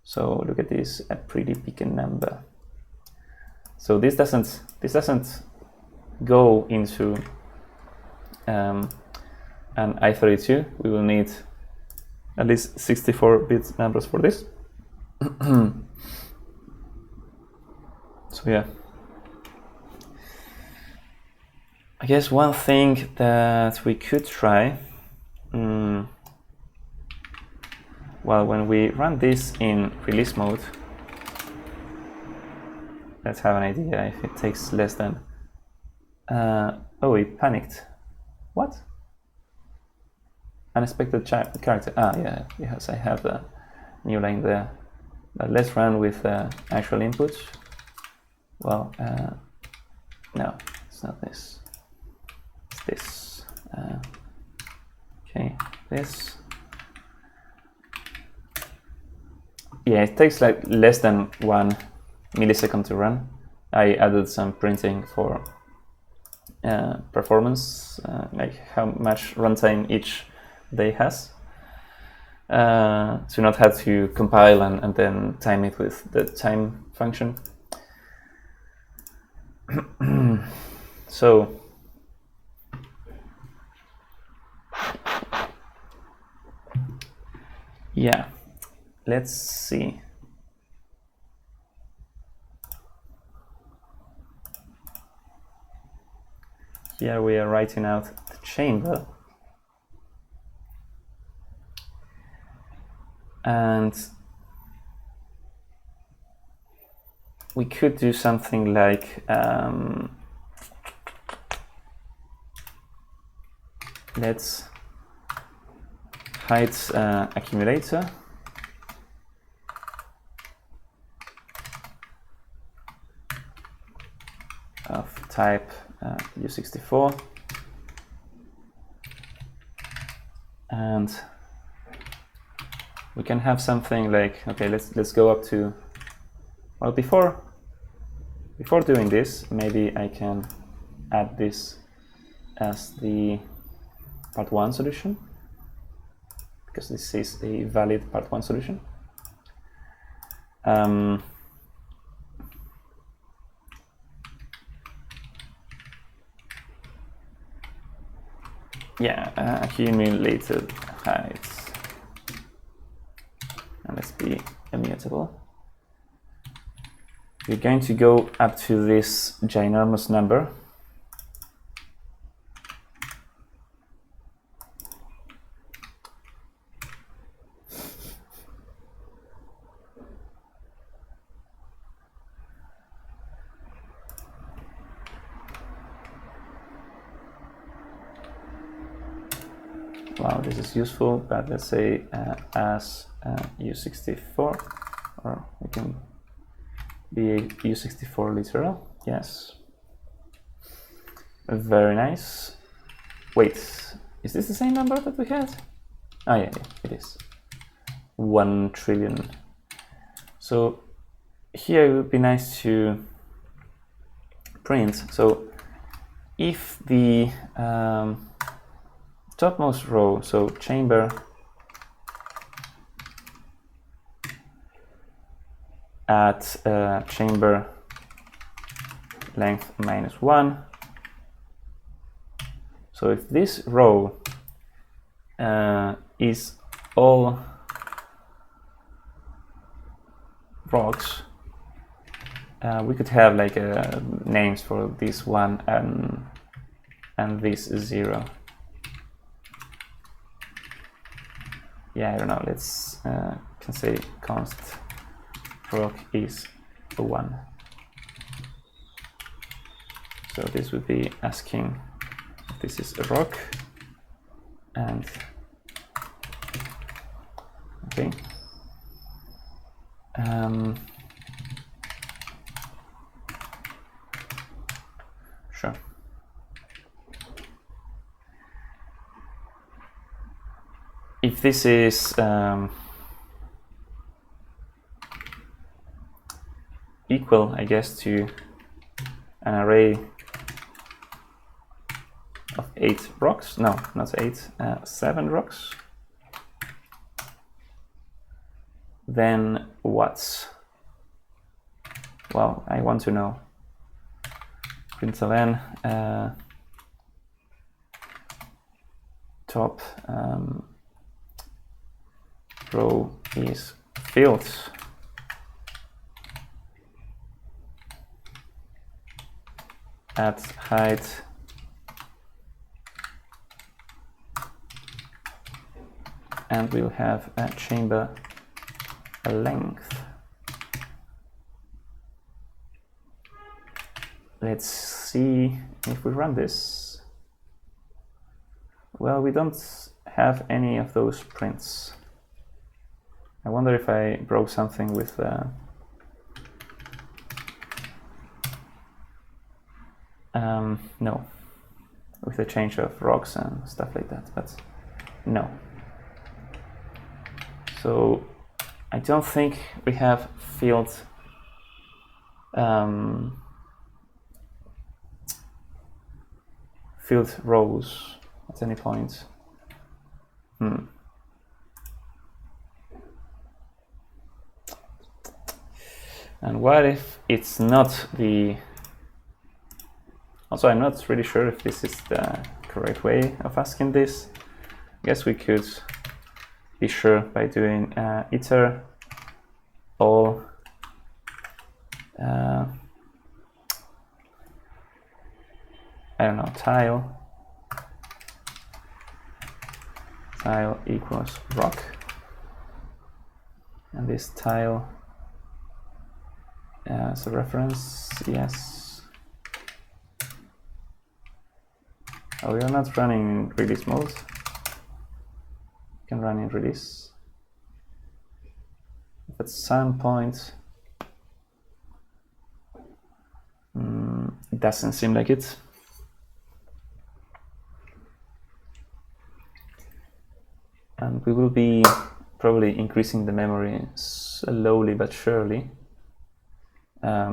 So look at this, a pretty big number. So this doesn't go into an i32. We will need at least 64-bit numbers for this. So yeah, I guess one thing that we could try, well, when we run this in release mode, let's have an idea if it takes less than, oh, it panicked. What? Unexpected character. Yeah, yes, I have a new line there. But let's run with actual inputs. Well, no, it's not this. It's this. Okay, this. Yeah, it takes like less than 1 millisecond to run. I added some printing for performance, like how much runtime each day has, to not have to compile and then time it with the time function. So yeah, let's see. Here we are writing out the chamber, and we could do something like let's hide accumulator of type U64, and we can have something like, okay, let's go up to, well, before doing this, maybe I can add this as the part 1 solution, because this is a valid part 1 solution. Yeah, accumulated heights, and let's be immutable. We're going to go up to this ginormous number. Wow, this is useful, but let's say as U64, or we can be a U64 literal. Yes. Very nice. Wait, is this the same number that we had? Oh yeah, it is. 1 trillion. So here it would be nice to print. So if the topmost row, so chamber at chamber length -1. So if this row is all rocks, we could have like names for this one and this 0. Yeah, I don't know. Let's can say const rock is a 1. So this would be asking if this is a rock, and okay. Sure. If this is equal, I guess, to an array of 8 rocks, no, not 8, 7 rocks, then what? Well, I want to know. Println top row is filled at height and we'll have a chamber length. Let's see if we run this. Well, we don't have any of those prints. I wonder if I broke something with no, with the change of rocks and stuff like that, but no. So I don't think we have filled filled rows at any point. And what if it's not the... Also, I'm not really sure if this is the correct way of asking this. I guess we could be sure by doing iter all I don't know, tile equals rock, and this tile as a reference, yes. Oh, we are not running in release mode. We can run in release. If at some point it doesn't seem like it. And we will be probably increasing the memory slowly but surely. Yeah,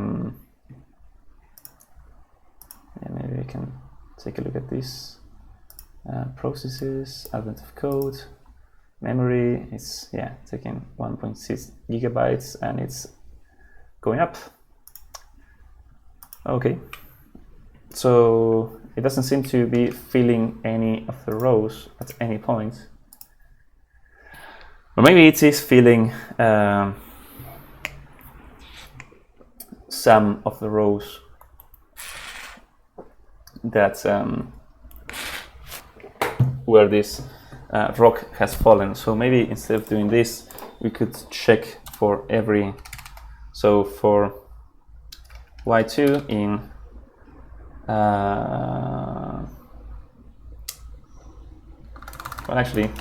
maybe we can take a look at this. Processes, advent of code, memory, it's taking 1.6 gigabytes and it's going up. Okay, so it doesn't seem to be filling any of the rows at any point. Or maybe it is filling some of the rows that where this rock has fallen. So maybe instead of doing this, we could check for every, so for y2 in Well, actually,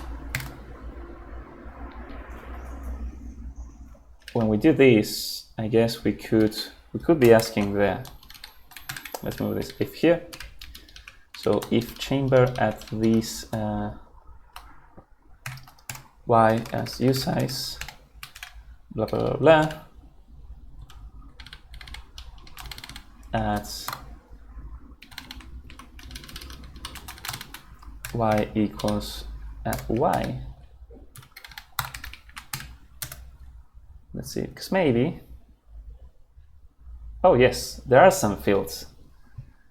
when we do this, I guess we could be asking there. Let's move this if here. So if chamber at this y as u size, blah blah blah blah, at y equals at y. Let's see, because maybe, oh yes, there are some fields.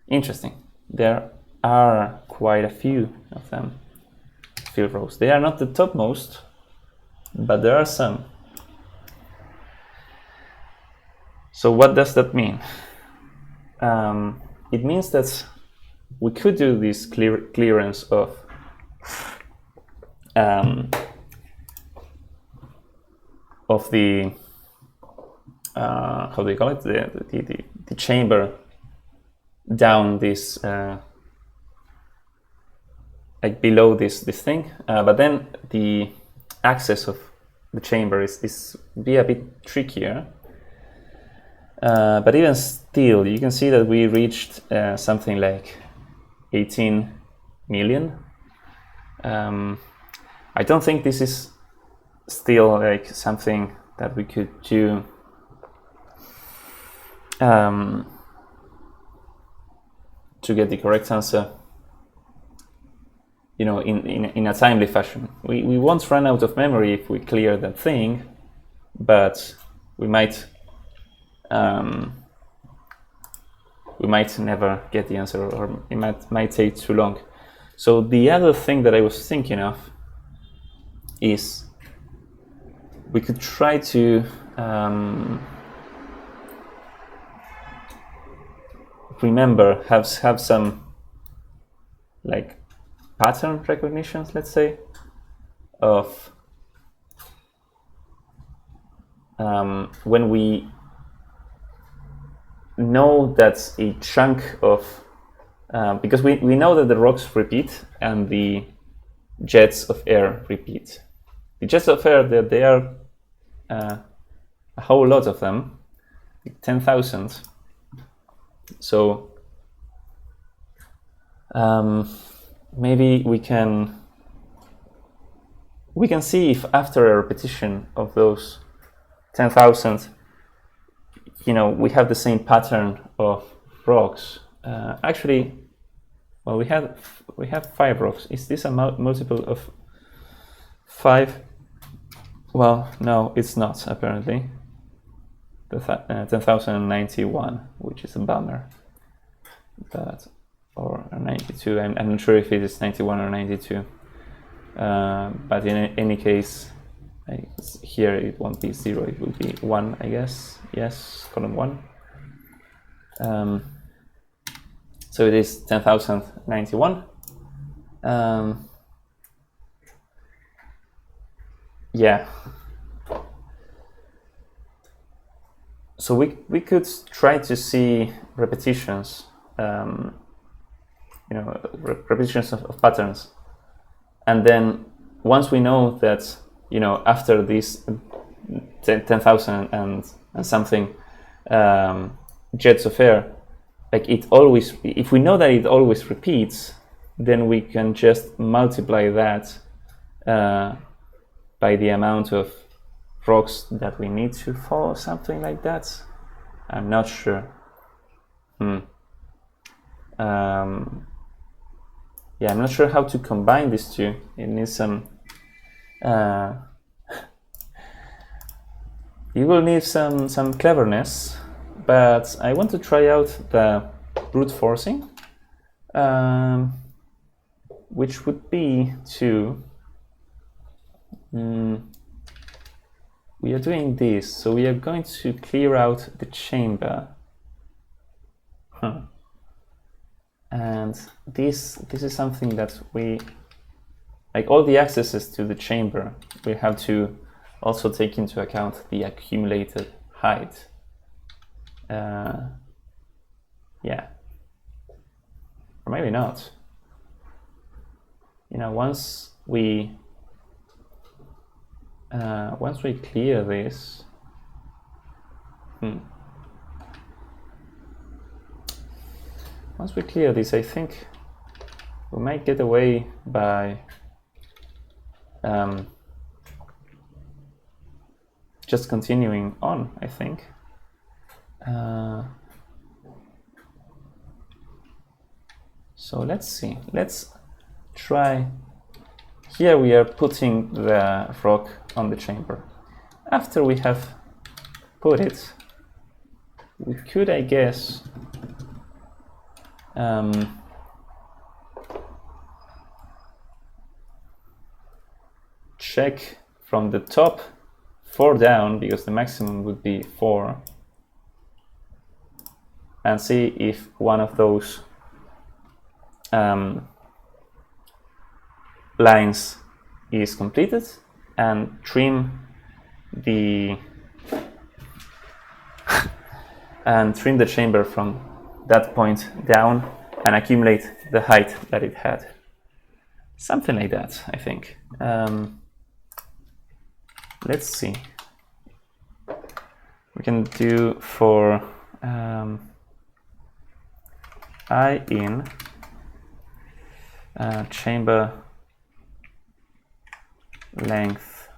Interesting. There are quite a few of them, field rows. They are not the topmost, but there are some. So what does that mean? It means that we could do this clearance of the how do you call it, the chamber down this like below this thing, but then the access of the chamber is be a bit trickier. But even still, you can see that we reached something like 18 million. I don't think this is still like something that we could do to get the correct answer, you know, in a timely fashion. We won't run out of memory if we clear that thing, but we might never get the answer, or it might take too long. So the other thing that I was thinking of is we could try to remember, have some like pattern recognitions, let's say, of when we know that a chunk of because we know that the rocks repeat and the jets of air repeat. The jets of air, they are a whole lot of them, 10,000. So maybe we can see if after a repetition of those 10,000, you know, we have the same pattern of rocks. Actually, well, we have 5 rocks. Is this a multiple of 5? Well, no, it's not, apparently. The 10,091, which is a bummer. But, or 92, I'm not sure if it is 91 or 92. But in any case, here it won't be 0, it will be 1, I guess. Yes, column 1. So it is 10,091. Yeah. So we could try to see repetitions, you know, repetitions of patterns, and then once we know that, you know, after this 10,000 and something jets of air, like it always, if we know that it always repeats, then we can just multiply that by the amount of rocks that we need to follow, something like that. I'm not sure. Yeah, I'm not sure how to combine these two. It needs some you will need some cleverness, but I want to try out the brute forcing, which would be to we are doing this, so we are going to clear out the chamber, and this is something that we, like all the accesses to the chamber, we have to also take into account the accumulated height. Yeah, or maybe not. You know, once we once we clear this, once we clear this, I think we might get away by just continuing on, I think. So let's see, let's try. Here we are putting the rock on the chamber. After we have put it, we could, I guess, check from the top 4 down, because the maximum would be 4, and see if one of those lines is completed, and trim the chamber from that point down and accumulate the height that it had. Something like that, I think. Let's see. We can do for I in chamber length.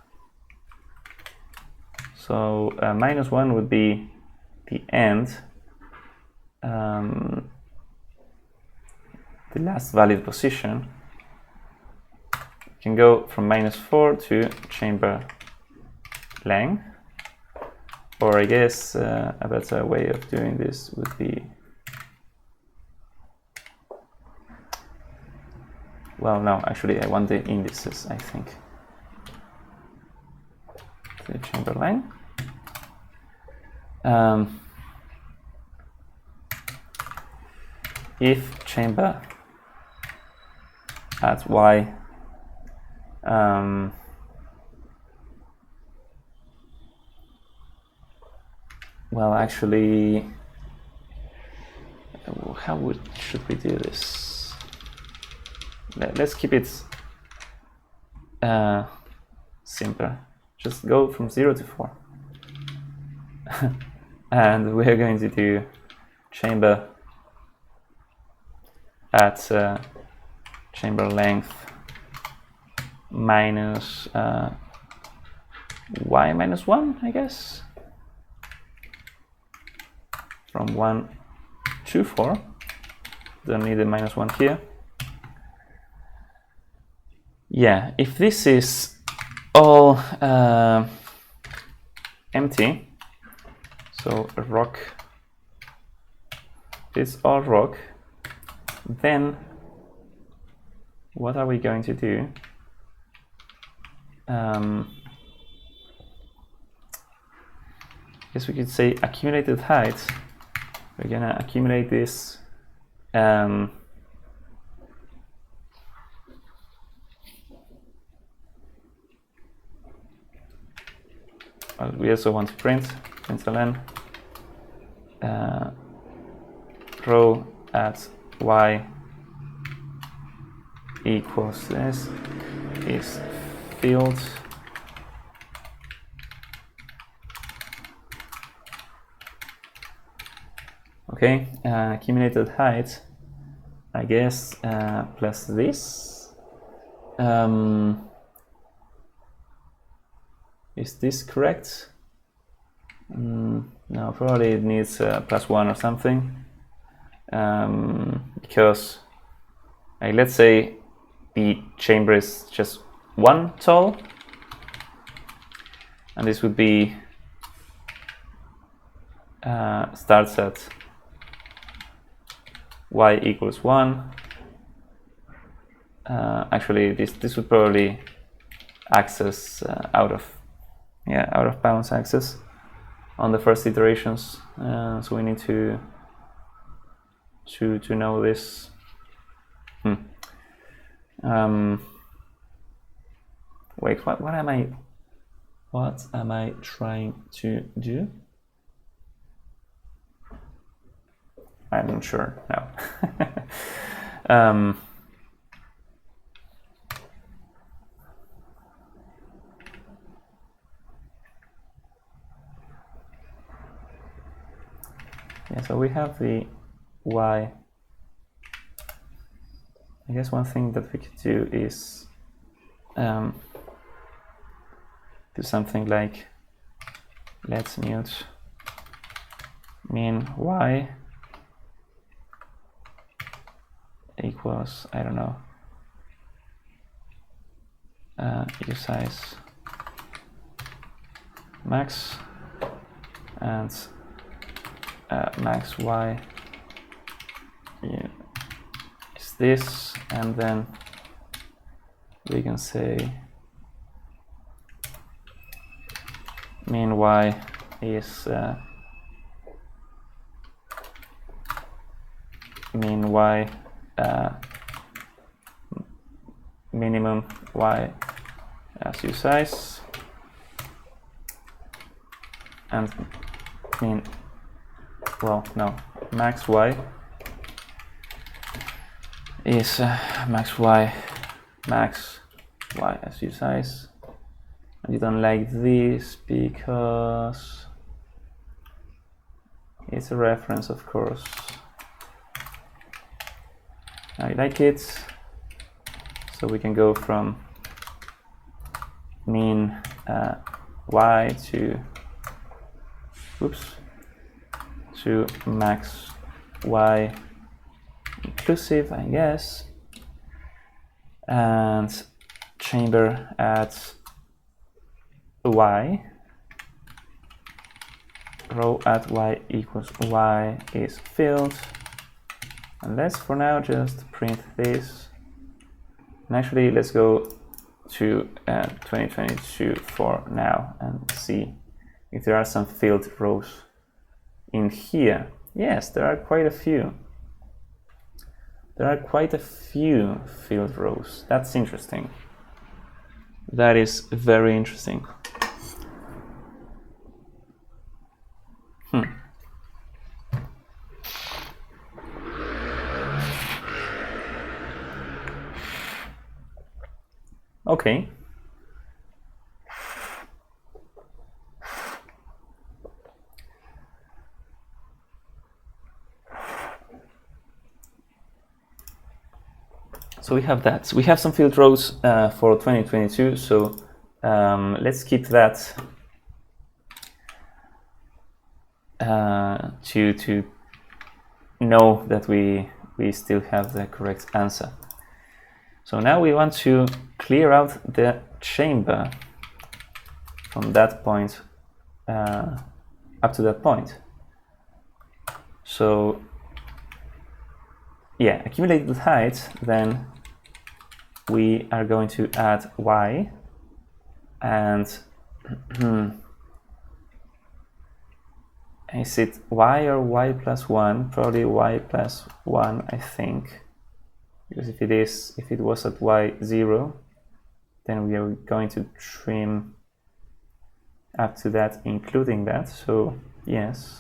So -1 would be the end, the last valid position. We can go from -4 to chamber length, or I guess a better way of doing this would be, well, no, actually I want the indices, I think. The chamber length. If chamber at y well, actually, how should we do this? Let's keep it simple. Just go from 0 to 4. And we're going to do chamber at chamber length minus y minus 1, I guess. From 1 to 4. Don't need the -1 here. Yeah, if this is all empty, so rock, it's all rock, then what are we going to do? I guess we could say accumulated height. We're gonna accumulate this we also want to println row at y equals this is filled okay, accumulated height, I guess, plus this. Is this correct? No, probably it needs +1 or something, because let's say the chamber is just 1 tall, and this would be starts at y equals 1. Actually, this would probably access out of bounds access on the first iterations, so we need to know this. Wait, what am I trying to do? I'm not sure now. Yeah, so we have the y. I guess one thing that we could do is do something like, let's mute min y equals, I don't know, usize max, and max y is this, and then we can say min y is min y minimum y as usize, and max y is max y as usize. And you don't like this because it's a reference, of course. I like it, so we can go from min y to max y inclusive, I guess, and chamber at y, row at y equals y is filled, and let's for now just print this. And actually, let's go to 2022 for now and see if there are some filled rows in here. Yes, there are quite a few. There are quite a few filled rows. That's interesting. That is very interesting. Okay. So we have that. We have some field rows for 2022. So let's keep that to know that we still have the correct answer. So now we want to clear out the chamber from that point up to that point. So yeah, accumulated height, then we are going to add y, and is it y or y plus 1? Probably y plus 1, I think. Because if it was at y0, then we are going to trim up to that, including that. So yes,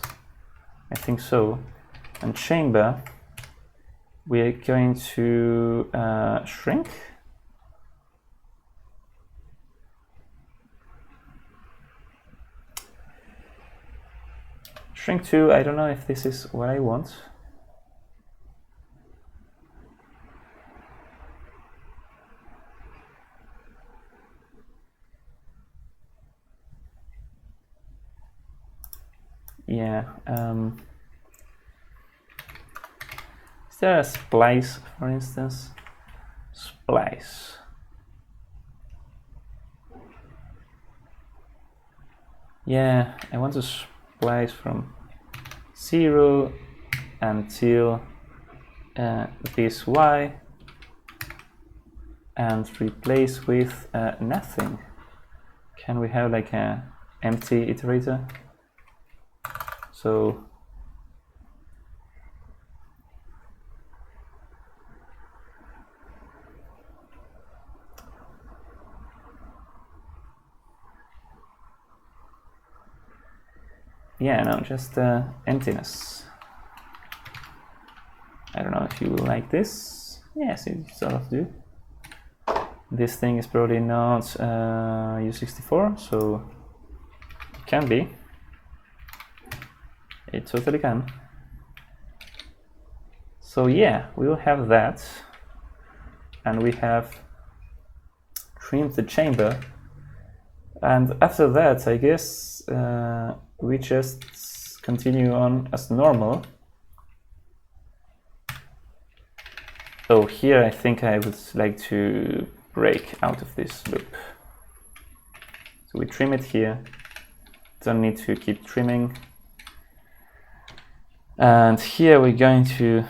I think so. And chamber, we are going to shrink. Shrink to, I don't know if this is what I want. Yeah. Is there a splice, for instance? Splice. Yeah, I want to splice from 0 until this y and replace with nothing. Can we have like an empty iterator? So yeah, no, just emptiness. I don't know if you like this. Yes, you sort of do. This thing is probably not U64, so it can be. It totally can. So yeah, we will have that, and we have trimmed the chamber, and after that I guess we just continue on as normal. So here I think I would like to break out of this loop. So we trim it here, don't need to keep trimming. And here we're going to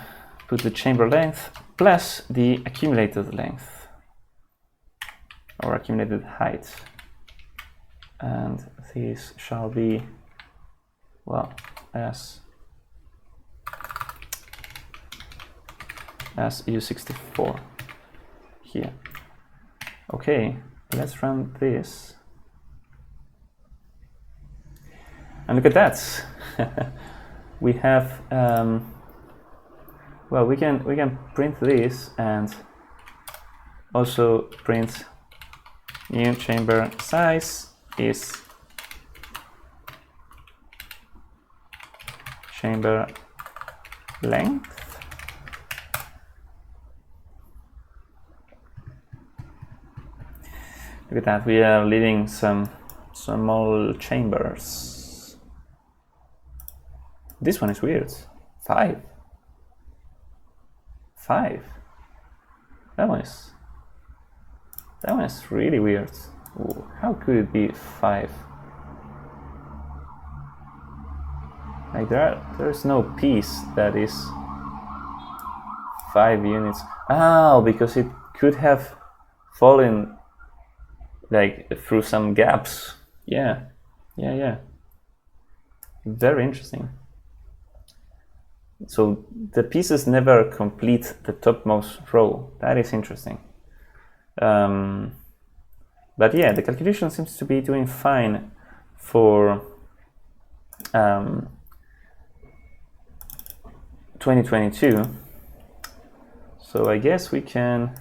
put the chamber length plus the accumulated length or accumulated height. And this shall be, well, as U64 here. Okay, let's run this. And look at that. We have, well, we can print this and also print new chamber size is chamber length. Look at that, we are leaving some small chambers. This one is weird. 5. That one is really weird. Ooh, how could it be 5? Like there's no piece that is 5 units. Oh, because it could have fallen like through some gaps. Yeah. Very interesting. So the pieces never complete the topmost row. That is interesting. But yeah, the calculation seems to be doing fine for 2022. So I guess we can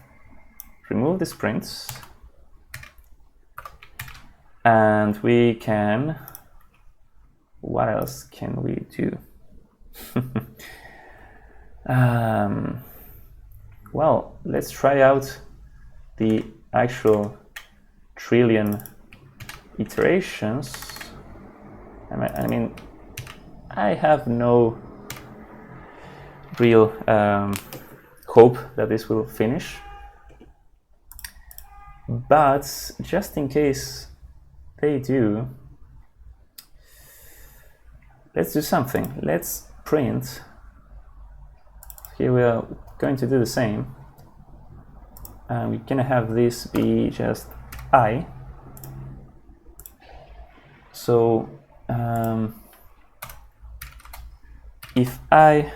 remove the sprints and we can, what else can we do? Well, let's try out the actual trillion iterations. I mean, I have no real hope that this will finish, but just in case they do, let's do something. Let's print. Here we are going to do the same. We're gonna have this be just I. So if I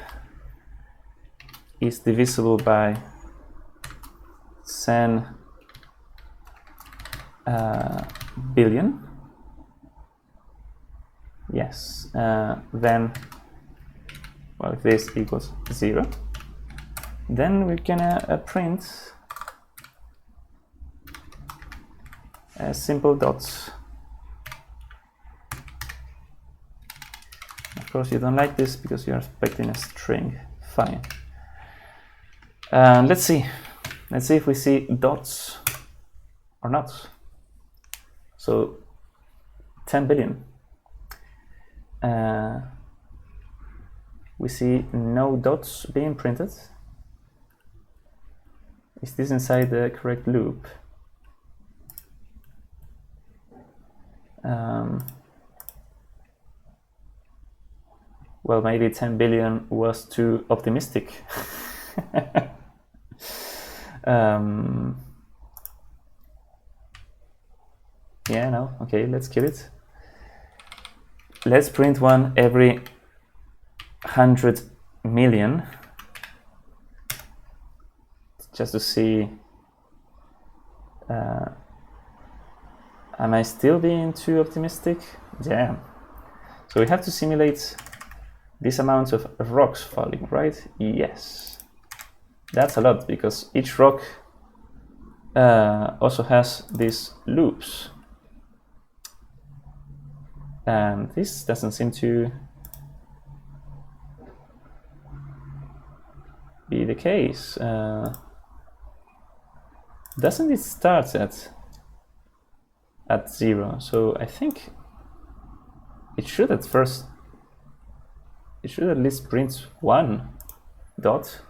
is divisible by 10 billion, yes, then, well, if this equals 0, then we're gonna print simple dots. Of course, you don't like this because you're expecting a string. Fine. Let's see if we see dots or not. So 10 billion. We see no dots being printed. Is this inside the correct loop? Well, maybe 10 billion was too optimistic. Yeah, no, okay, let's kill it. Let's print one every 100 million, just to see. Am I still being too optimistic? Yeah. So we have to simulate this amount of rocks falling, right? Yes. That's a lot because each rock also has these loops. And this doesn't seem to be the case. Doesn't it start at 0? So I think it should at least print 1 dot.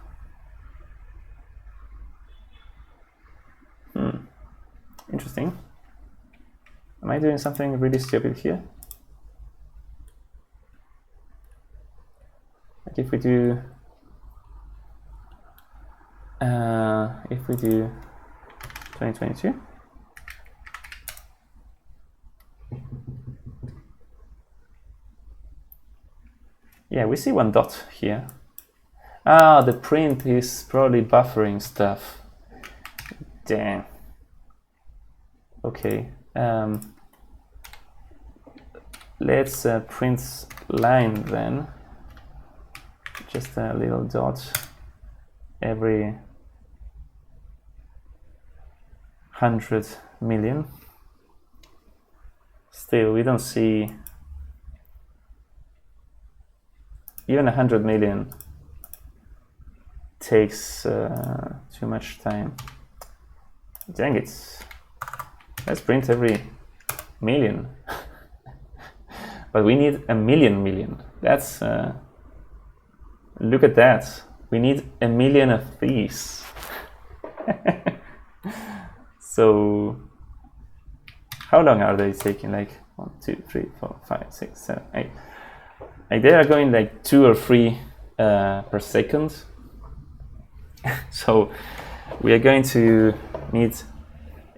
Interesting. Am I doing something really stupid here? Like if we do 2022. Yeah, we see 1 dot here. Ah, the print is probably buffering stuff. Damn. Okay. Let's print line then. Just a little dot every 100 million. Still, we don't see even 100 million takes too much time. Dang it. Let's print every million. But we need a million. That's look at that. We need a million of these. So how long are they taking? Like 1, 2, 3, 4, 5, 6, 7, 8. Like they are going like 2 or 3 per second. So we are going to need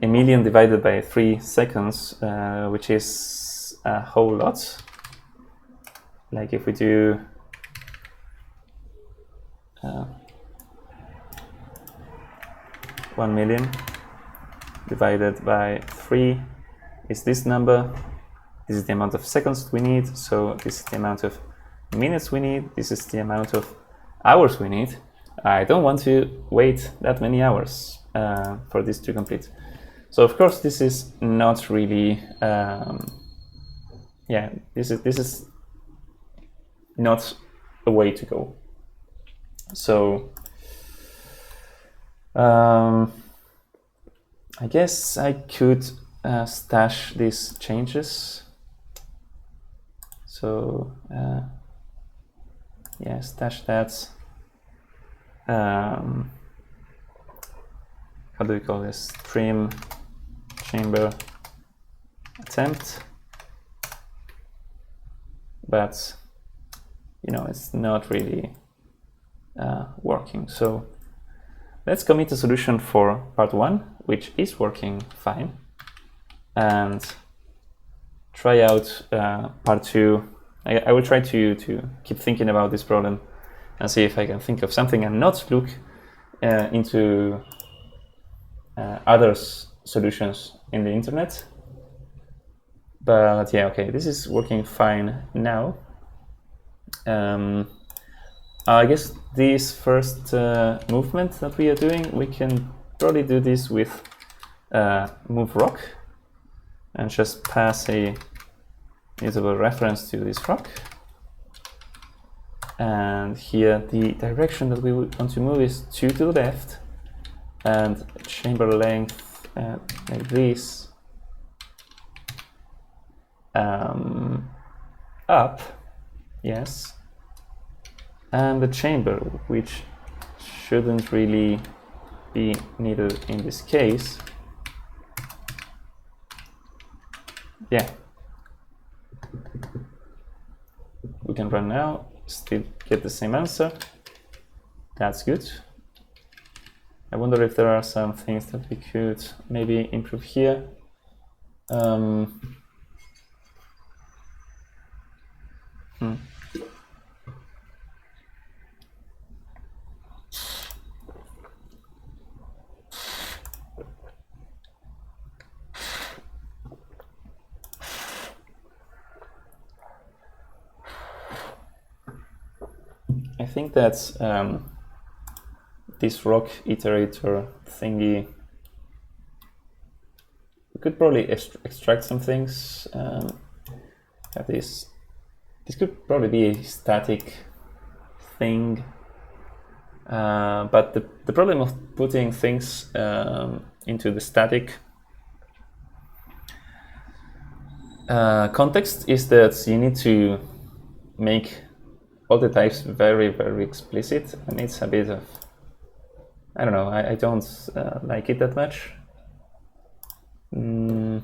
a million divided by 3 seconds, which is a whole lot. Like if we do 1 million divided by 3 is this number. This is the amount of seconds we need. So this is the amount of minutes we need. This is the amount of hours we need. I don't want to wait that many hours for this to complete. So of course this is not really, this is not a way to go. So I guess I could stash these changes. So yeah, stash that. How do we call this? Trim chamber attempt. But you know, it's not really working. So let's commit a solution for part 1, which is working fine, and try out part 2. I will try to keep thinking about this problem and see if I can think of something and not look into other solutions in the internet. But yeah, okay, this is working fine now. I guess this first movement that we are doing, we can probably do this with move rock and just pass a usable reference to this rock. And here the direction that we want to move is 2 to the left, and chamber length like this up, yes, and the chamber, which shouldn't really be needed in this case. Yeah, we can run now, still get the same answer. That's good. I wonder if there are some things that we could maybe improve here. I think that this rock iterator thingy, we could probably extract some things. Have this could probably be a static thing. But the problem of putting things into the static context is that you need to make all the types very, very explicit, and it's a bit of, I don't know, I don't like it that much. You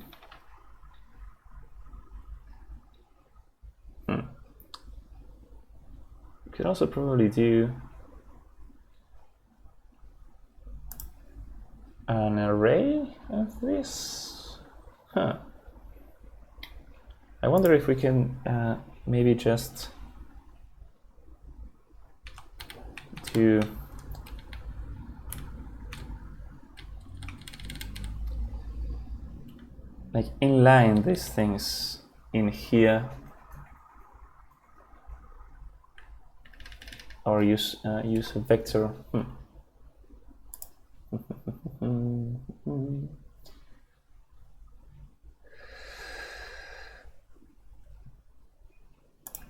could also probably do an array of this. Huh. I wonder if we can maybe just do like inline these things in here, or use a vector.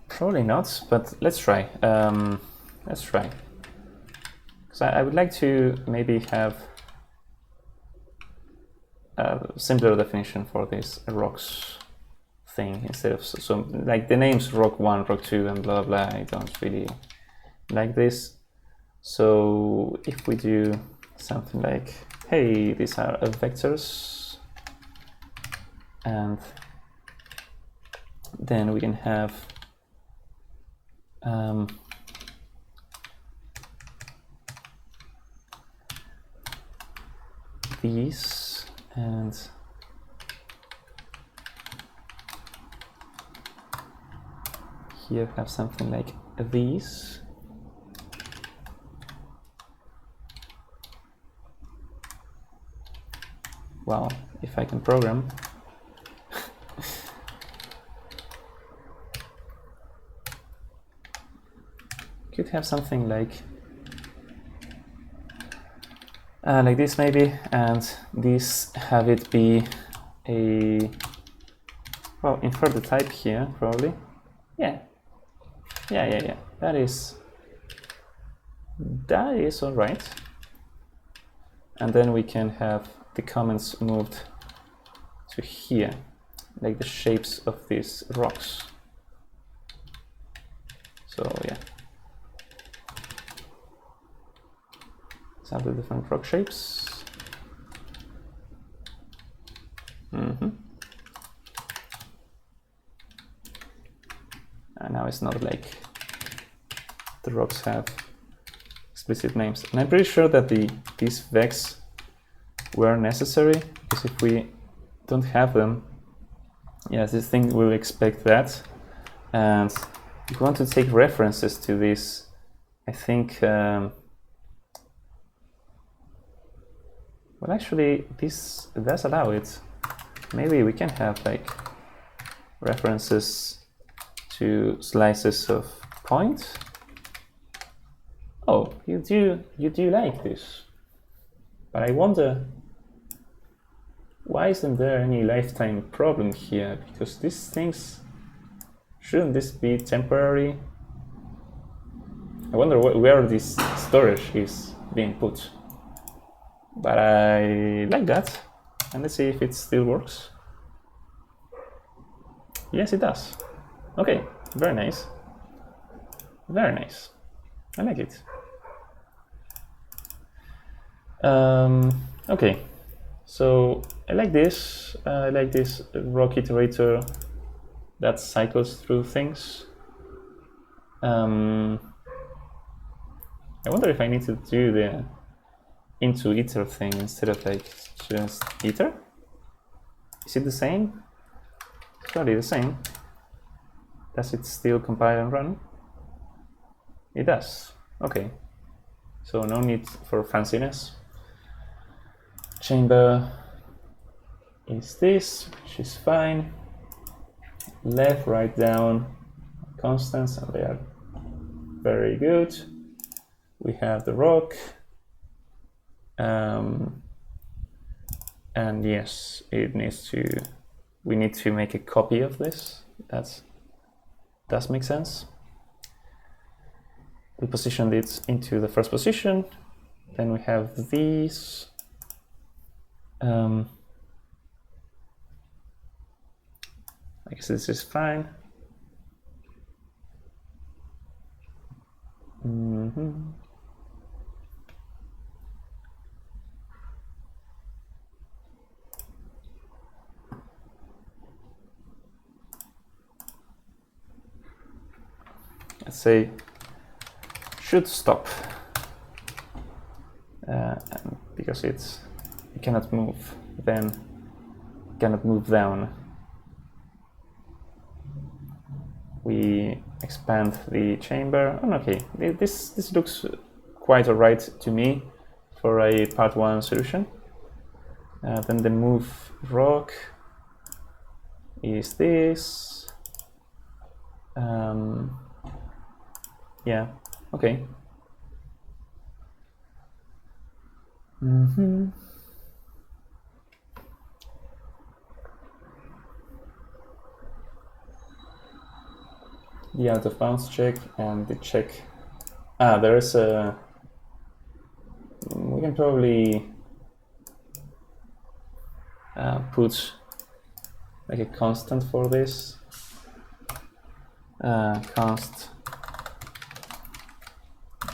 Probably not, but let's try. Let's try. Because I would like to maybe have a simpler definition for this rocks thing instead of so like the names rock 1, rock 2, and blah blah. I don't really like this. So if we do something like, hey, these are vectors, and then we can have these, and here have something like these. Wow, if I can program. Could have something like this maybe, and this have it be a, well, infer the type here probably. Yeah. That is all right. And then we can have the comments moved to here, like the shapes of these rocks. So yeah. Some of the different rock shapes. And now it's not like the rocks have explicit names. And I'm pretty sure that these vecs were necessary, because if we don't have them, yes, this thing will expect that. And if we want to take references to this, I think well, actually, this does allow it. Maybe we can have like references to slices of point. Oh, you do like this. But I wonder, why isn't there any lifetime problem here? Because these things, shouldn't this be temporary? I wonder where this storage is being put. But I like that. And let's see if it still works. Yes, it does. Okay, very nice. Very nice. I like it. Okay, so I like this. I like this rock iterator that cycles through things. I wonder if I need to do the into iter thing instead of like just iter. Is it the same? It's probably the same. Does it still compile and run? It does. Okay. So no need for fanciness. Chamber is this, which is fine. Left, right, down, constants, and they are very good. We have the rock. And yes, it needs to, we need to make a copy of this. That does make sense. we positioned it into the first position. Then we have these. I guess this is fine. Let's say should stop because it cannot move, then cannot move down. We expand the chamber. Oh, okay, this looks quite alright to me for a part 1 solution. Then the move rock is this. Yeah, okay. The out of bounds check and the check. There is a. We can probably put like a constant for this. Const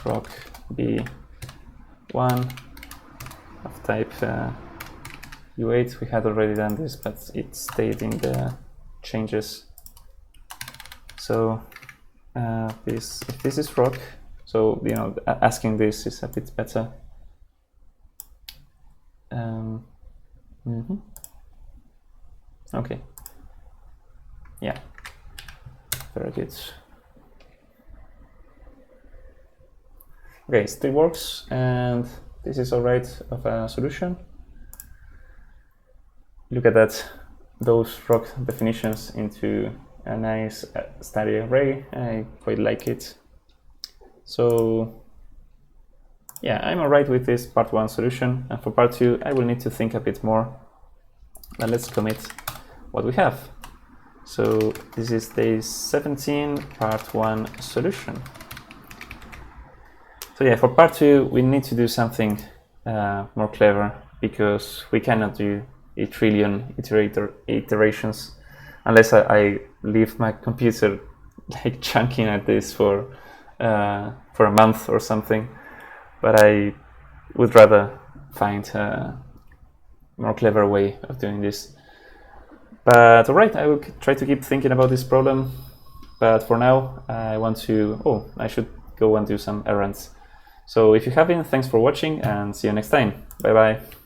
rock b1 of type u8. We had already done this, but it stayed in the changes. So if this is rock, so asking this is a bit better. Okay. Yeah. Very good. Okay, still works, and this is alright of a solution. Look at that, those rock definitions into a nice static array. I quite like it. So yeah, I'm alright with this part 1 solution, and for part 2 I will need to think a bit more. But let's commit what we have. So this is day 17, part 1 solution. So yeah, for part 2 we need to do something more clever, because we cannot do a trillion iterations unless I leave my computer like chunking at this for a month or something. But I would rather find a more clever way of doing this. But alright, I will try to keep thinking about this problem. But for now, I want to, I should go and do some errands. So if you have been, thanks for watching and see you next time. Bye bye.